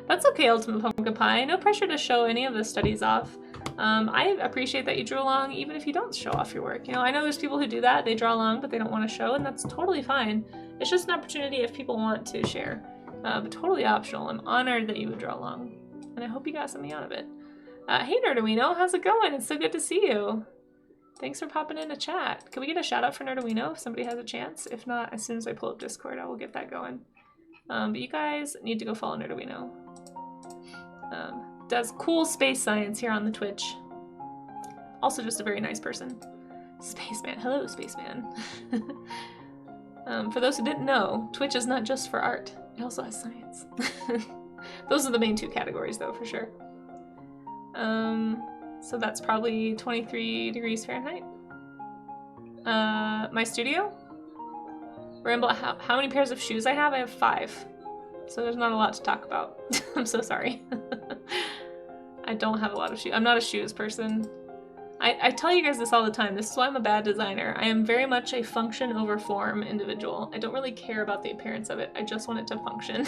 That's okay, Ultimate Pumpkin Pie. No pressure to show any of the studies off. I appreciate that you drew along even if you don't show off your work. You know, I know there's people who do that. They draw along, but they don't want to show, and that's totally fine. It's just an opportunity if people want to share. But totally optional. I'm honored that you would draw along, and I hope you got something out of it. Hey, Nerdowino, how's it going? It's so good to see you. Thanks for popping in to chat. Can we get a shout out for Nerdowino if somebody has a chance? If not, as soon as I pull up Discord, I will get that going. But you guys need to go follow Nerdowino. Does cool space science here on the Twitch. Also just a very nice person. Spaceman. Hello, Spaceman. For those who didn't know, Twitch is not just for art. It also has science. Those are the main two categories, though, for sure. So that's probably 23 degrees Fahrenheit. My studio? Ramble, how many pairs of shoes I have? I have 5. So there's not a lot to talk about. I'm so sorry. I don't have a lot of shoes. I'm not a shoes person. I tell you guys this all the time. This is why I'm a bad designer. I am very much a function over form individual. I don't really care about the appearance of it. I just want it to function.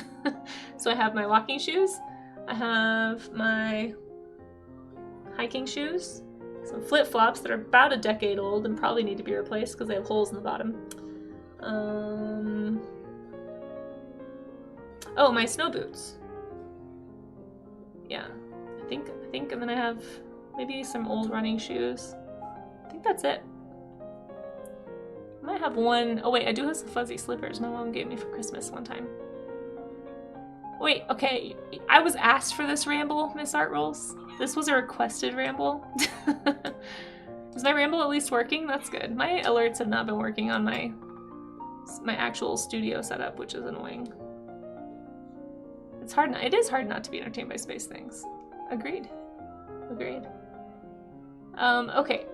So I have my walking shoes. I have my hiking shoes. Some flip-flops that are about a decade old and probably need to be replaced because they have holes in the bottom. Oh, my snow boots. Yeah, I think, and then I have maybe some old running shoes. I think that's it. I might have one. Oh wait, I do have some fuzzy slippers my mom gave me for Christmas one time. Wait, okay, I was asked for this ramble, Miss Art Rules. This was a requested ramble. Is my ramble at least working? That's good. My alerts have not been working on my actual studio setup, which is annoying. It's hard. It is hard not to be entertained by space things. Agreed. Agreed. Okay.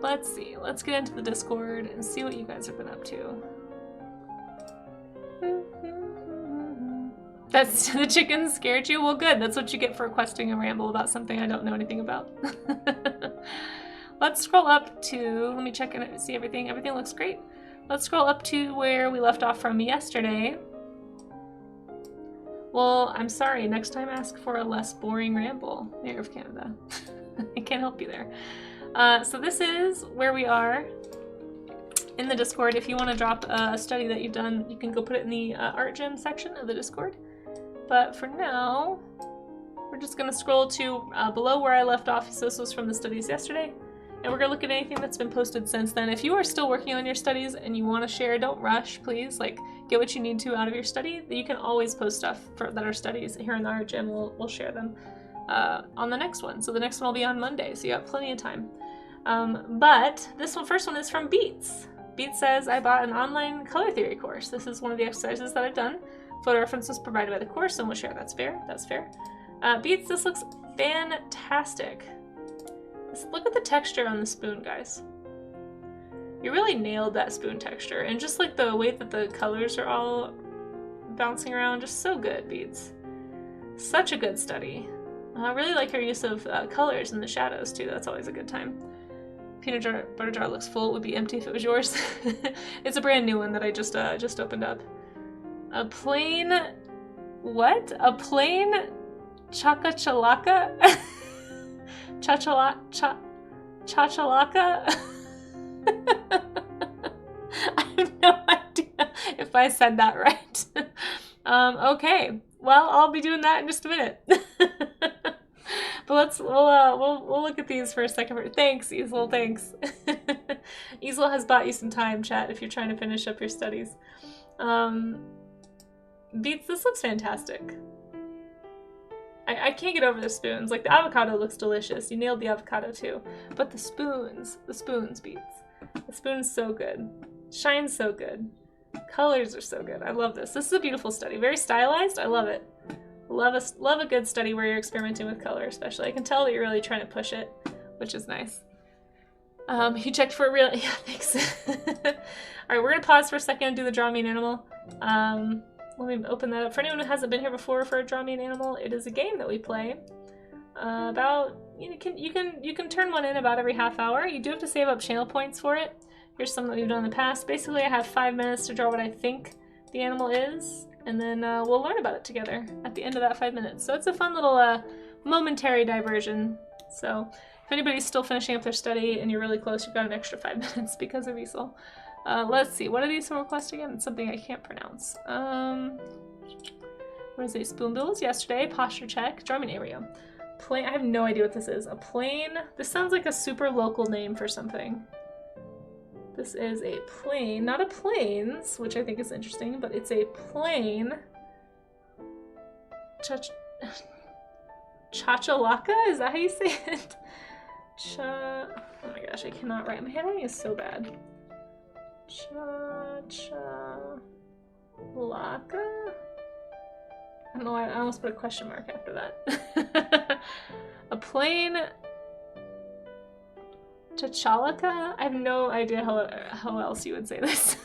Let's see. Let's get into the Discord and see what you guys have been up to. That's the chickens scared you? Well, good. That's what you get for requesting a ramble about something I don't know anything about. Let's scroll up to, let me check and see everything. Everything looks great. Let's scroll up to where we left off from yesterday. Well, I'm sorry. Next time ask for a less boring ramble, Mayor of Canada. I can't help you there. So this is where we are in the Discord. If you want to drop a study that you've done, you can go put it in the art gym section of the Discord. But for now, we're just going to scroll to below where I left off. So this was from the studies yesterday. And we're going to look at anything that's been posted since then. If you are still working on your studies and you want to share, don't rush, please. Like, get what you need to out of your study. You can always post stuff that are studies here in the art gym. We'll share them on the next one. So the next one will be on Monday, so you have plenty of time. But this first one is from Beats. Beats says, I bought an online color theory course. This is one of the exercises that I've done. Photo reference was provided by the course, and we'll share. That's fair. That's fair. Beats, this looks fantastic. Look at the texture on the spoon, guys. You really nailed that spoon texture, and just like the way that the colors are all bouncing around, just so good, Beats. Such a good study. I really like your use of colors in the shadows too. That's always a good time. Peanut butter jar looks full. It would be empty if it was yours. It's a brand new one that I just opened up. A plain, what? A plain chachalaka? Chachalaka? I have no idea if I said that right. Okay. Well, I'll be doing that in just a minute. But we'll look at these for a second. Thanks, Easel. Thanks. Easel has bought you some time, chat, if you're trying to finish up your studies. Beats, this looks fantastic. I can't get over the spoons. Like, the avocado looks delicious. You nailed the avocado too. But the spoons, Beats. The spoon's so good. Shines so good. Colors are so good. I love this. This is a beautiful study. Very stylized. I love it. Love a good study where you're experimenting with color, especially. I can tell that you're really trying to push it, which is nice. You checked for a real... Yeah, thanks. Alright, we're going to pause for a second and do the Draw Me an Animal. Let me open that up. For anyone who hasn't been here before for a Draw Me an Animal, it is a game that we play. You can turn one in about every half hour. You do have to save up channel points for it. Here's some that we've done in the past. Basically, I have 5 minutes to draw what I think the animal is, and then we'll learn about it together at the end of that 5 minutes. So it's a fun little momentary diversion. So if anybody's still finishing up their study and you're really close, you've got an extra 5 minutes because of Easel. Let's see, what are these requests again? It's something I can't pronounce. What is it? Spoonbills yesterday, posture check, draw me an area. Plane, I have no idea what this is. A plane, this sounds like a super local name for something. This is a plane, not a planes, which I think is interesting, but it's a plane. Chachalaka? Is that how you say it? Oh my gosh, I cannot write. My handwriting is so bad. Chachalaka? I don't know why I almost put a question mark after that. A plane. Chachalaka? I have no idea how else you would say this.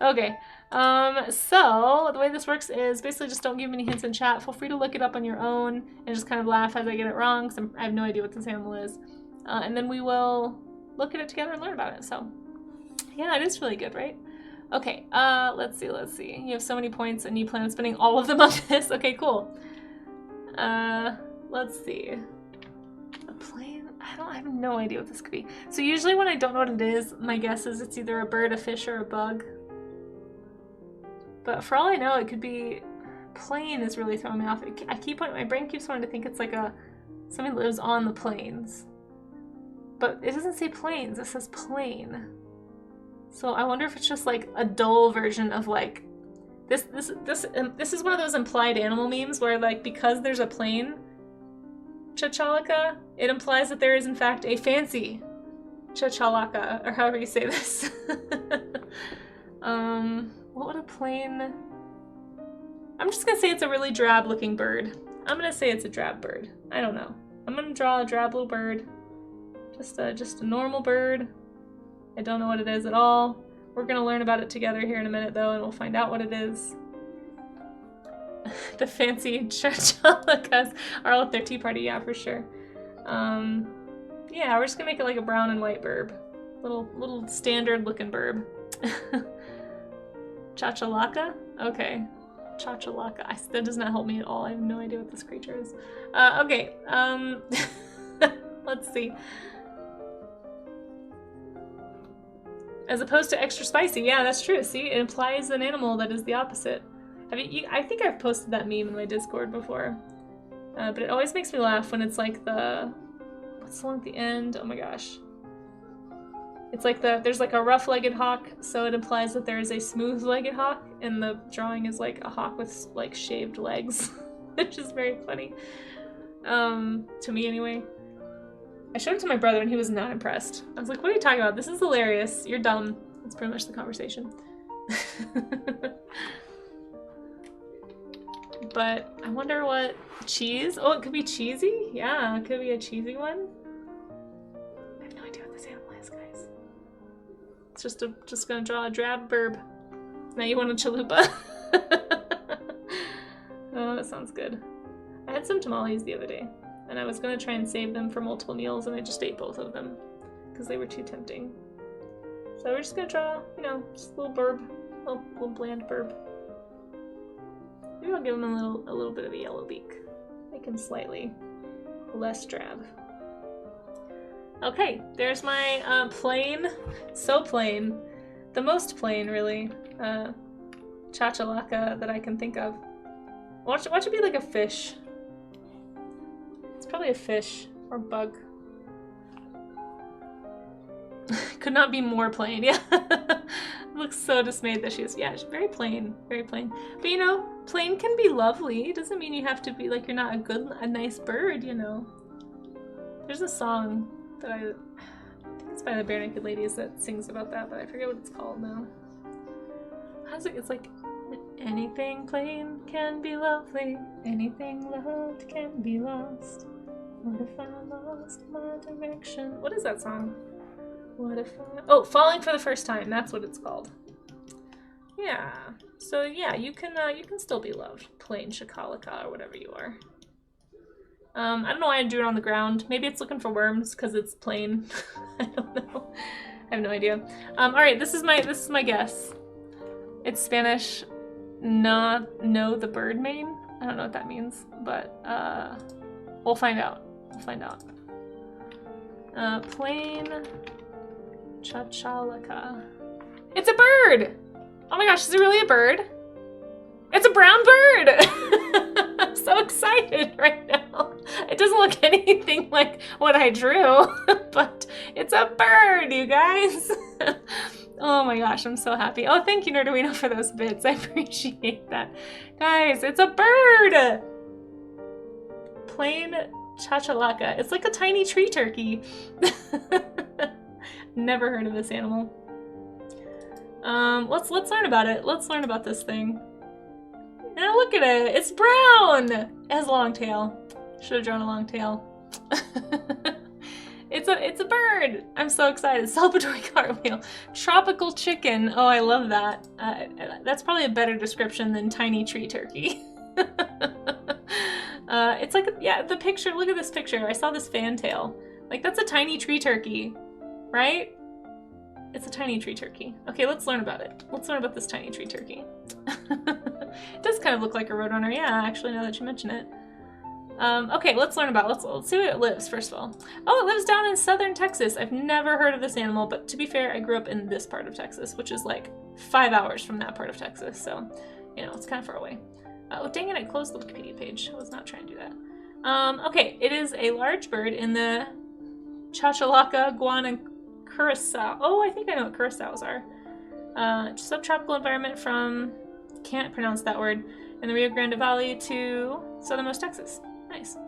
Okay. So the way this works is basically just don't give me any hints in chat. Feel free to look it up on your own and just kind of laugh as I get it wrong, because I have no idea what this animal is. And then we will look at it together and learn about it. So yeah, it is really good, right? Okay, let's see. You have so many points and you plan on spending all of them on this? Okay, cool. Let's see. A plane? I have no idea what this could be. So usually when I don't know what it is, my guess is it's either a bird, a fish, or a bug. But for all I know, it could be... Plane is really throwing me off. My brain keeps wanting to think it's like something that lives on the plains. But it doesn't say planes, it says plane. So I wonder if it's just like a dull version of like this is one of those implied animal memes where like because there's a plane chachalaka, it implies that there is in fact a fancy chachalaka, or however you say this. What would a plane? I'm just gonna say it's a really drab looking bird. I'm gonna say it's a drab bird. I don't know. I'm gonna draw a drab little bird. Just a normal bird. I don't know what it is at all. We're gonna learn about it together here in a minute though, and we'll find out what it is. The fancy chachalakas are all at their tea party, yeah, for sure. Yeah, we're just gonna make it like a brown and white burb. Little standard looking burb. Chachalaka? Okay. Chachalaka. That does not help me at all. I have no idea what this creature is. Okay, let's see. As opposed to extra spicy. Yeah, that's true. See, it implies an animal that is the opposite. I think I've posted that meme in my Discord before. But it always makes me laugh when it's like what's the one at the end? Oh my gosh. It's like there's like a rough-legged hawk, so it implies that there is a smooth-legged hawk, and the drawing is like a hawk with like shaved legs, which is very funny. To me anyway. I showed it to my brother and he was not impressed. I was like, what are you talking about? This is hilarious. You're dumb. That's pretty much the conversation. But I wonder what cheese? Oh, it could be cheesy? Yeah, it could be a cheesy one. I have no idea what this animal is, guys. It's just gonna draw a drab burb. Now you want a chalupa? Oh, that sounds good. I had some tamales the other day. And I was going to try and save them for multiple meals, and I just ate both of them because they were too tempting. So we're just going to draw, you know, just a little burb, a little bland burb. Maybe I'll give him a little bit of a yellow beak. Make him slightly less drab. Okay, there's my plain, so plain, the most plain really, chachalaka that I can think of. Watch it be like a fish. It's probably a fish or bug. Could not be more plain, yeah. Looks so dismayed that she's very plain, very plain. But you know, plain can be lovely. It doesn't mean you have to be like you're not a nice bird, you know. There's a song that I think it's by the Bare Naked Ladies that sings about that, but I forget what it's called now. how's it? It's like, anything plain can be lovely, anything loved can be lost. What if I lost my direction? What is that song? What if I... Oh, Falling for the First Time. That's what it's called. Yeah. So yeah, you can still be loved. Plain Shakalaka or whatever you are. I don't know why I drew it on the ground. Maybe it's looking for worms because it's plain. I don't know. I have no idea. All right, this is my guess. It's Spanish. No, the bird mane. I don't know what that means, but we'll find out. We'll find out. Plain Chachalaka. It's a bird! Oh my gosh, is it really a bird? It's a brown bird! I'm so excited right now. It doesn't look anything like what I drew, but it's a bird, you guys. Oh my gosh, I'm so happy. Oh, thank you, Nerduino, for those bits. I appreciate that. Guys, it's a bird! Plain Chachalaka. It's like a tiny tree turkey. Never heard of this animal. Let's learn about it. Let's learn about this thing. Now look at it. It's brown. It has a long tail. Should have drawn a long tail. It's a bird. I'm so excited. Celebratory cartwheel. Tropical chicken. Oh, I love that. That's probably a better description than tiny tree turkey. It's like, yeah, the picture. Look at this picture. I saw this fantail. Like, that's a tiny tree turkey, right? It's a tiny tree turkey. Okay, let's learn about it. Let's learn about this tiny tree turkey. It does kind of look like a roadrunner, yeah, actually, now that you mention it. Okay, let's learn about it. Let's see where it lives, first of all. Oh, it lives down in southern Texas. I've never heard of this animal, but to be fair, I grew up in this part of Texas, which is like 5 hours from that part of Texas, so, you know, it's kind of far away. Oh, dang it, I closed the Wikipedia page. I was not trying to do that. Okay, it is a large bird in the Chachalaka, Guam, and Curacao. Oh, I think I know what Curaçaos are. Subtropical environment from, can't pronounce that word, in the Rio Grande Valley to southernmost Texas. Nice.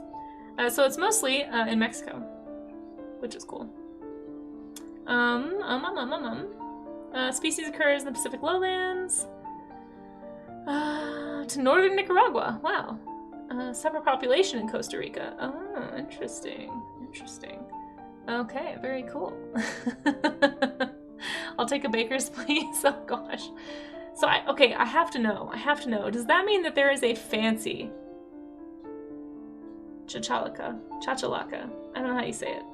So it's mostly in Mexico, which is cool. Species occurs in the Pacific lowlands to northern Nicaragua. Wow. Separate population in Costa Rica. Oh, interesting. Interesting. Okay, very cool. I'll take a baker's, please. Oh gosh. So I have to know. Does that mean that there is a fancy Chachalaka? I don't know how you say it.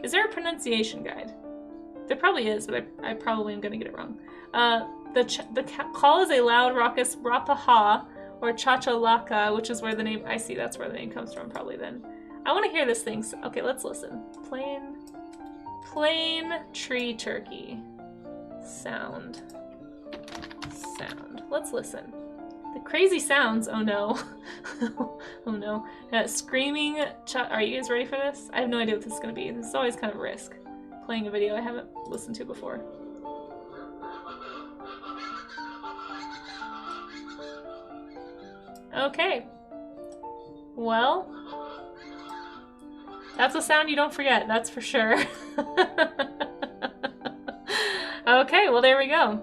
Is there a pronunciation guide? There probably is, but I probably am gonna get it wrong. The call is a loud, raucous rapaha, or Chachalaka, which is where the name, I see that's where the name comes from probably then. I want to hear this thing. Okay, let's listen. Plain tree turkey. Sound. Let's listen. The crazy sounds. Oh no. Oh no. Screaming. Are you guys ready for this? I have no idea what this is going to be. This is always kind of a risk. Playing a video I haven't listened to before. Okay. Well, that's a sound you don't forget, that's for sure. Okay, well there we go.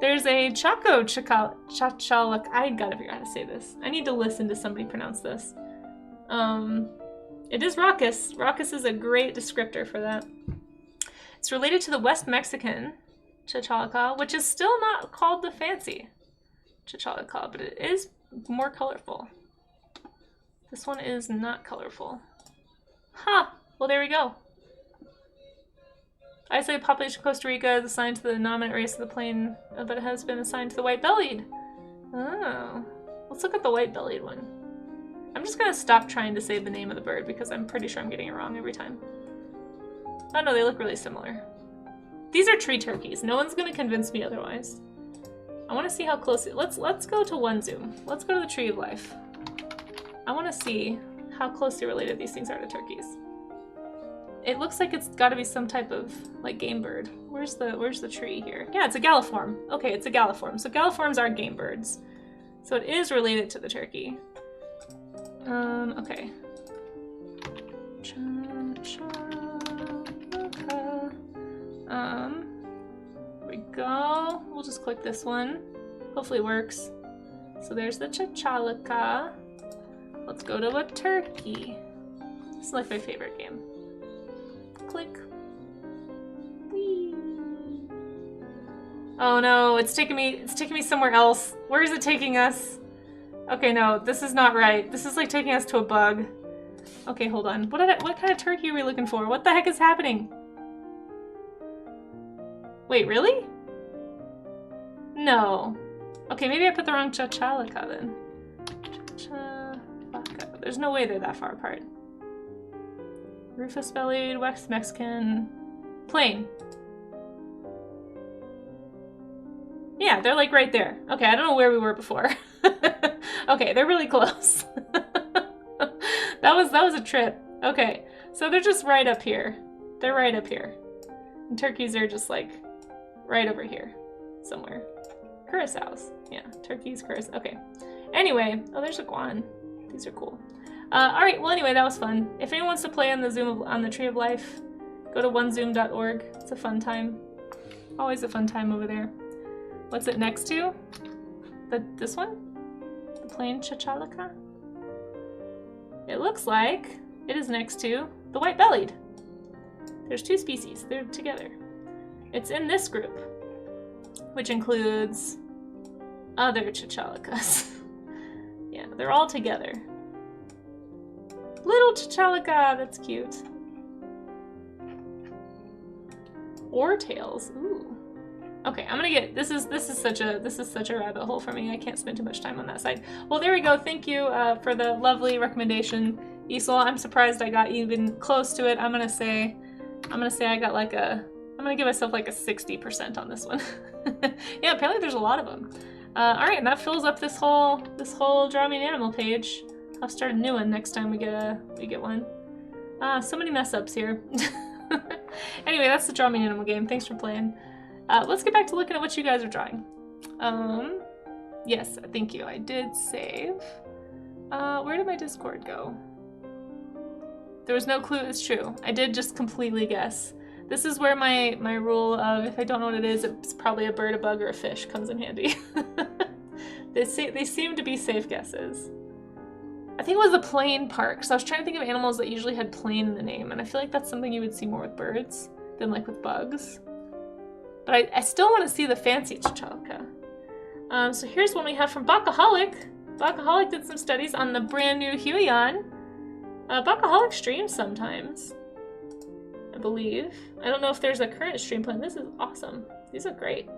There's a Chachalak. I gotta figure out how to say this. I need to listen to somebody pronounce this. It is raucous. Raucous is a great descriptor for that. It's related to the West Mexican Chachalaka, which is still not called the fancy Chachalaka, but it is more colorful. This one is not colorful. Huh! Well, there we go. Isolated population of Costa Rica is assigned to the dominant race of the plain, but it has been assigned to the white-bellied. Oh. Let's look at the white-bellied one. I'm just gonna stop trying to say the name of the bird because I'm pretty sure I'm getting it wrong every time. Oh no, they look really similar. These are tree turkeys. No one's gonna convince me otherwise. I want to see how close let's go to one zoom. Let's go to the tree of life. I want to see how closely related these things are to turkeys. It looks like it's got to be some type of like game bird. Where's the tree here? Yeah, it's a galliform. Okay, it's a galliform. So galliforms are game birds. So it is related to the turkey. Okay. Here we go. We'll just click this one. Hopefully it works. So there's the Chachalica. Let's go to a turkey. This is like my favorite game. Click. Whee. Oh no, it's taking me somewhere else. Where is it taking us? Okay, no, this is not right. This is like taking us to a bug. Okay, hold on. What kind of turkey are we looking for? What the heck is happening? Wait, really? No. Okay, maybe I put the wrong Chachalica then. Chachalica. There's no way they're that far apart. Rufus-bellied, West Mexican, plain. Yeah, they're like right there. Okay, I don't know where we were before. Okay, they're really close. That was a trip. Okay, so they're just right up here. They're right up here. And turkeys are just like right over here somewhere. Curacau's. Yeah, turkeys, curacao. Okay. Anyway, oh, there's a guan. These are cool. All right. Well, anyway, that was fun. If anyone wants to play on the Tree of Life, go to onezoom.org. It's a fun time. Always a fun time over there. What's it next to? This one? The plain Chachalica? It looks like it is next to the white-bellied. There's two species. They're together. It's in this group, which includes other Chachalicas. Yeah, they're all together. Little Chachalica, that's cute. Oartails, ooh. Okay, I'm gonna get this is such a rabbit hole for me. I can't spend too much time on that side. Well, there we go. Thank you for the lovely recommendation, Isol. I'm surprised I got even close to it. I'm gonna say I got like I'm gonna give myself like a 60% on this one. Yeah, apparently there's a lot of them. All right, and that fills up this whole Draw Me an Animal page. I'll start a new one next time we get one. So many mess ups here. Anyway, that's the Draw Me an Animal game. Thanks for playing. Let's get back to looking at what you guys are drawing. Yes, thank you. I did save. Where did my Discord go? There was no clue. It's true. I did just completely guess. This is where my rule of if I don't know what it is, it's probably a bird, a bug, or a fish comes in handy. They seem to be safe guesses. I think it was the plain part, because I was trying to think of animals that usually had plain in the name, and I feel like that's something you would see more with birds than like with bugs. But I still want to see the fancy Chachalica. So here's one we have from Bakaholic. Bakaholic did some studies on the brand new Huion. Bakaholic streams sometimes, I believe. I don't know if there's a current stream plan. This is awesome. These are great.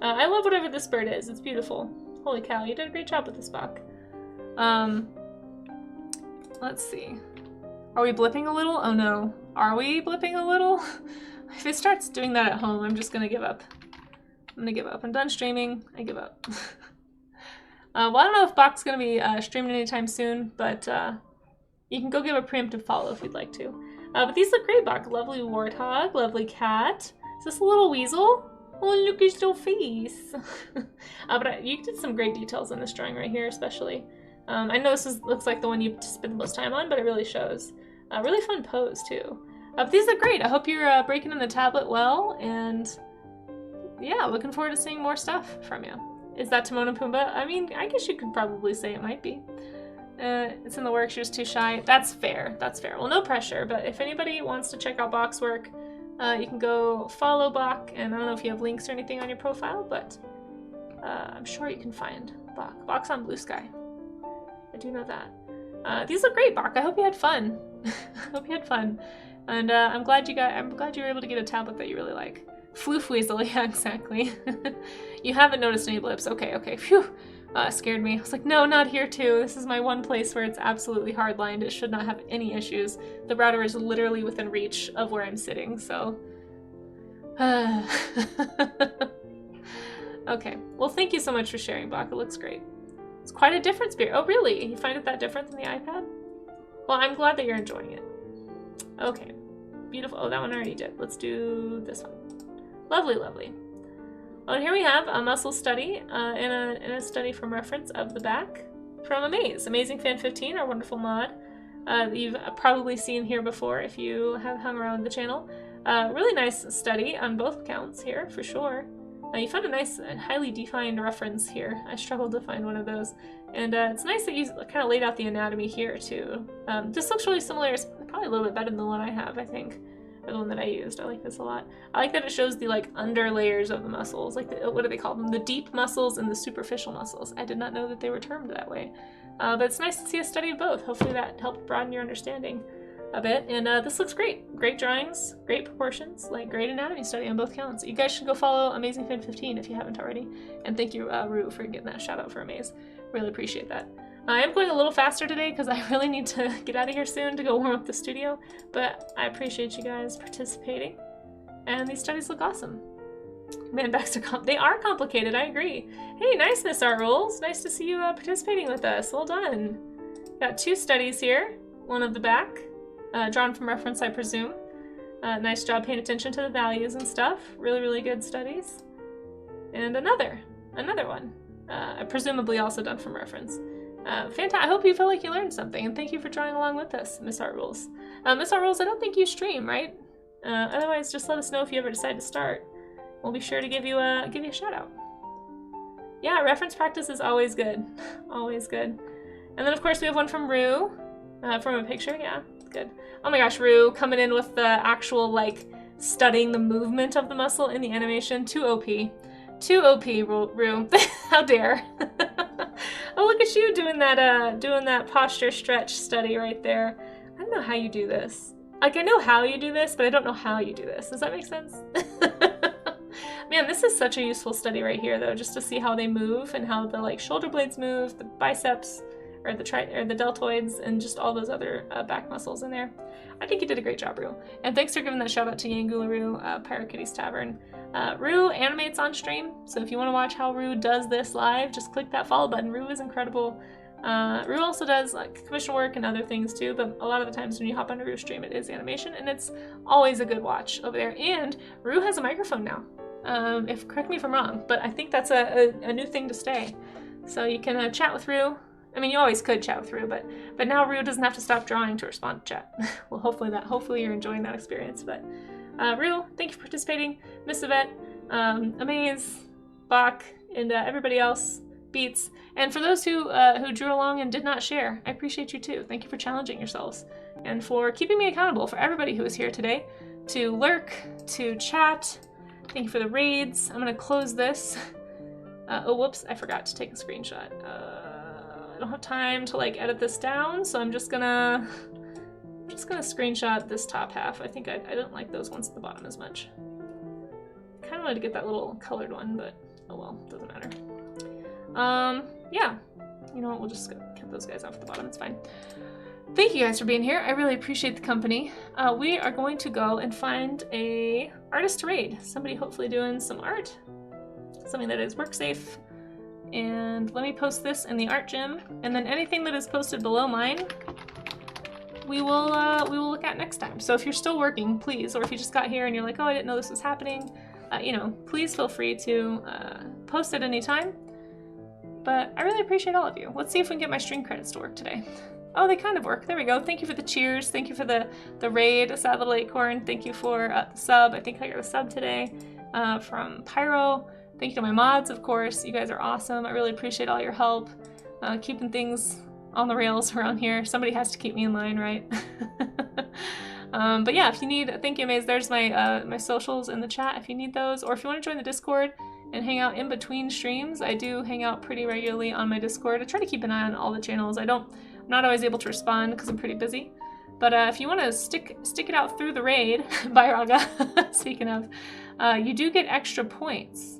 I love whatever this bird is. It's beautiful. Holy cow, you did a great job with this Bak. Let's see. Are we blipping a little? Oh no. Are we blipping a little? If it starts doing that at home, I'm just gonna give up. I'm gonna give up. I'm done streaming. I give up. Well, I don't know if Bak's gonna be streaming anytime soon, but you can go give a preemptive follow if you'd like to. But these look great, Bak. Lovely warthog, lovely cat. Is this a little weasel? Oh, look at his little face. But you did some great details in this drawing right here, especially. I know this looks like the one you spent the most time on, but it really shows. Really fun pose, too. But these look great. I hope you're breaking in the tablet well, and yeah, looking forward to seeing more stuff from you. Is that Timon and Pumbaa? I mean, I guess you could probably say it might be. It's in the works, you're just too shy. That's fair, that's fair. Well, no pressure, but if anybody wants to check out Bak's work, you can go follow Bak, and I don't know if you have links or anything on your profile, but I'm sure you can find Bak. Bak's on Blue Sky. I do know that. These look great, Bak. I hope you had fun. I hope you had fun. And I'm glad you were able to get a tablet that you really like. Floof Weasel, yeah, exactly. You haven't noticed any blips. Okay, phew. Scared me. I was like, no, not here too. This is my one place where it's absolutely hardlined. It should not have any issues. The router is literally within reach of where I'm sitting, so. Okay, well, thank you so much for sharing, Bak. It looks great. It's quite a difference beer. Oh, really? You find it that different than the iPad? Well, I'm glad that you're enjoying it. Okay, beautiful. Oh, that one I already did. Let's do this one. Lovely, lovely. Well, and here we have a muscle study in a study from reference of the back from Amaze. Amazing Fan 15, our wonderful mod. You've probably seen here before if you have hung around the channel. Really nice study on both accounts here, for sure. You found a nice, highly defined reference here. I struggled to find one of those. And it's nice that you kind of laid out the anatomy here, too. This looks really similar. It's probably a little bit better than the one I have, I think. Or the one that I used. I like this a lot. I like that it shows the, like, under layers of the muscles. Like, what do they call them? The deep muscles and the superficial muscles. I did not know that they were termed that way. But it's nice to see a study of both. Hopefully that helped broaden your understanding a bit. And this looks great. Great drawings, great proportions, like great anatomy study on both counts. You guys should go follow AmazingFan15 if you haven't already. And thank you, Rue, for getting that shout out for Amaze. Really appreciate that. I am going a little faster today because I really need to get out of here soon to go warm up the studio, but I appreciate you guys participating. And these studies look awesome. Man, backs are they are complicated, I agree. Hey, nice, Miss Art Rules. Nice to see you participating with us. Well done. Got 2 studies here. One of the back. Drawn from reference, I presume. Nice job paying attention to the values and stuff. Really, really good studies. And another one. Presumably also done from reference. Fantastic. I hope you feel like you learned something, and thank you for drawing along with us, Miss Art Rules. Miss Art Rules, I don't think you stream, right? Otherwise, just let us know if you ever decide to start. We'll be sure to give you a shout out. Yeah, reference practice is always good. Always good. And then, of course, we have one from Rue. From a picture, yeah. Good. Oh my gosh, Rue coming in with the actual, like, studying the movement of the muscle in the animation. Too OP. Too OP, Rue. How dare. Oh, look at you doing that posture stretch study right there. I don't know how you do this. Like, I know how you do this, but I don't know how you do this. Does that make sense? Man, this is such a useful study right here, though, just to see how they move and how the, like, shoulder blades move, the biceps, or the deltoids, and just all those other back muscles in there. I think you did a great job, Rue. And thanks for giving that shout out to Yangularoo, Pirate Kitty's Tavern. Rue animates on stream, so if you want to watch how Rue does this live, just click that follow button. Rue is incredible. Rue also does like commission work and other things too, but a lot of the times when you hop onto Rue's stream, it is animation, and it's always a good watch over there. And Rue has a microphone now. Correct me if I'm wrong, but I think that's a new thing to stay. So you can chat with Rue. I mean, you always could chat with Rue, but now Rue doesn't have to stop drawing to respond to chat. Well, hopefully you're enjoying that experience. But Rue, thank you for participating. Miss Yvette, Amaze, Bach, and everybody else, Beats. And for those who drew along and did not share, I appreciate you too. Thank you for challenging yourselves and for keeping me accountable, for everybody who was here today to lurk, to chat. Thank you for the raids. I'm gonna close this. Oh, whoops, I forgot to take a screenshot. I don't have time to like edit this down, so I'm just gonna screenshot this top half. I think I don't like those ones at the bottom as much. Kind of wanted to get that little colored one, but oh well, doesn't matter. Yeah, you know what, we'll just cut those guys off at the bottom, it's fine. Thank you guys for being here. I really appreciate the company. We are going to go and find a artist to raid. Somebody hopefully doing some art. Something that is work safe. And let me post this in the art gym, and then anything that is posted below mine, we will look at next time. So if you're still working, please, or if you just got here and you're like, oh, I didn't know this was happening, you know, please feel free to post at any time. But I really appreciate all of you. Let's see if we can get my stream credits to work today. Oh, they kind of work. There we go. Thank you for the cheers. Thank you for the raid, Sad Little Acorn. Thank you for the sub. I think I got a sub today from Pyro. Thank you to my mods, of course. You guys are awesome. I really appreciate all your help keeping things on the rails around here. Somebody has to keep me in line, right? But yeah, if you need, thank you, Amaze. There's my my socials in the chat if you need those, or if you want to join the Discord and hang out in between streams. I do hang out pretty regularly on my Discord. I try to keep an eye on all the channels. I'm not always able to respond because I'm pretty busy. But if you want to stick it out through the raid, bye Raga. Speaking of, you do get extra points.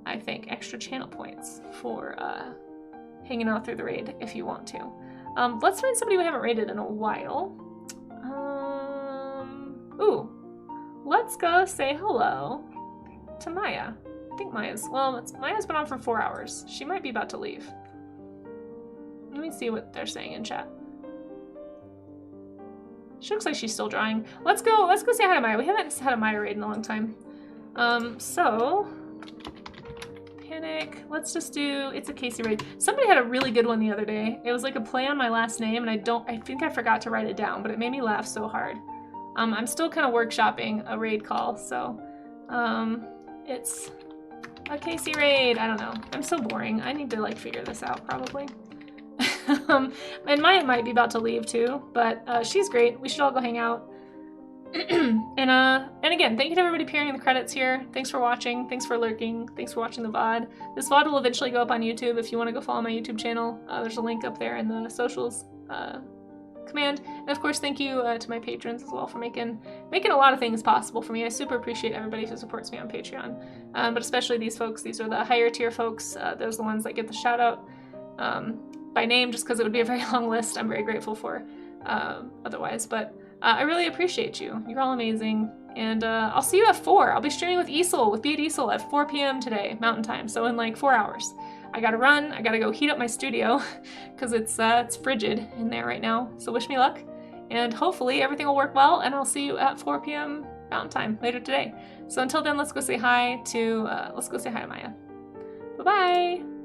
I think, extra channel points for hanging out through the raid if you want to. Let's find somebody we haven't raided in a while. Ooh, let's go say hello to Maya. I think Maya's been on for 4 hours. She might be about to leave. Let me see what they're saying in chat. She looks like she's still drawing. Let's go say hi to Maya. We haven't had a Maya raid in a long time. So Panic. Let's just do It's a Casey raid. Somebody had a really good one the other day. It was like a play on my last name, and I think I forgot to write it down, but it made me laugh so hard. I'm still kind of workshopping a raid call, so it's A Casey raid. I don't know. I'm so boring. I need to like figure this out probably. And Maya might be about to leave too, but she's great. We should all go hang out. and again, thank you to everybody appearing in the credits here. Thanks for watching. Thanks for lurking. Thanks for watching the VOD. This VOD will eventually go up on YouTube if you want to go follow my YouTube channel. There's a link up there in the socials command. And of course, thank you to my patrons as well for making a lot of things possible for me. I super appreciate everybody who supports me on Patreon, but especially these folks. These are the higher tier folks. Those are the ones that get the shout out by name, just because it would be a very long list. I'm very grateful for otherwise, but I really appreciate you. You're all amazing. And I'll see you at 4. I'll be streaming with Easel, with Beat Easel at 4 p.m. today, Mountain Time. So in like 4 hours. I gotta run. I gotta go heat up my studio because it's frigid in there right now. So wish me luck. And hopefully everything will work well. And I'll see you at 4 p.m. Mountain Time later today. So until then, let's go say hi to Maya. Bye-bye.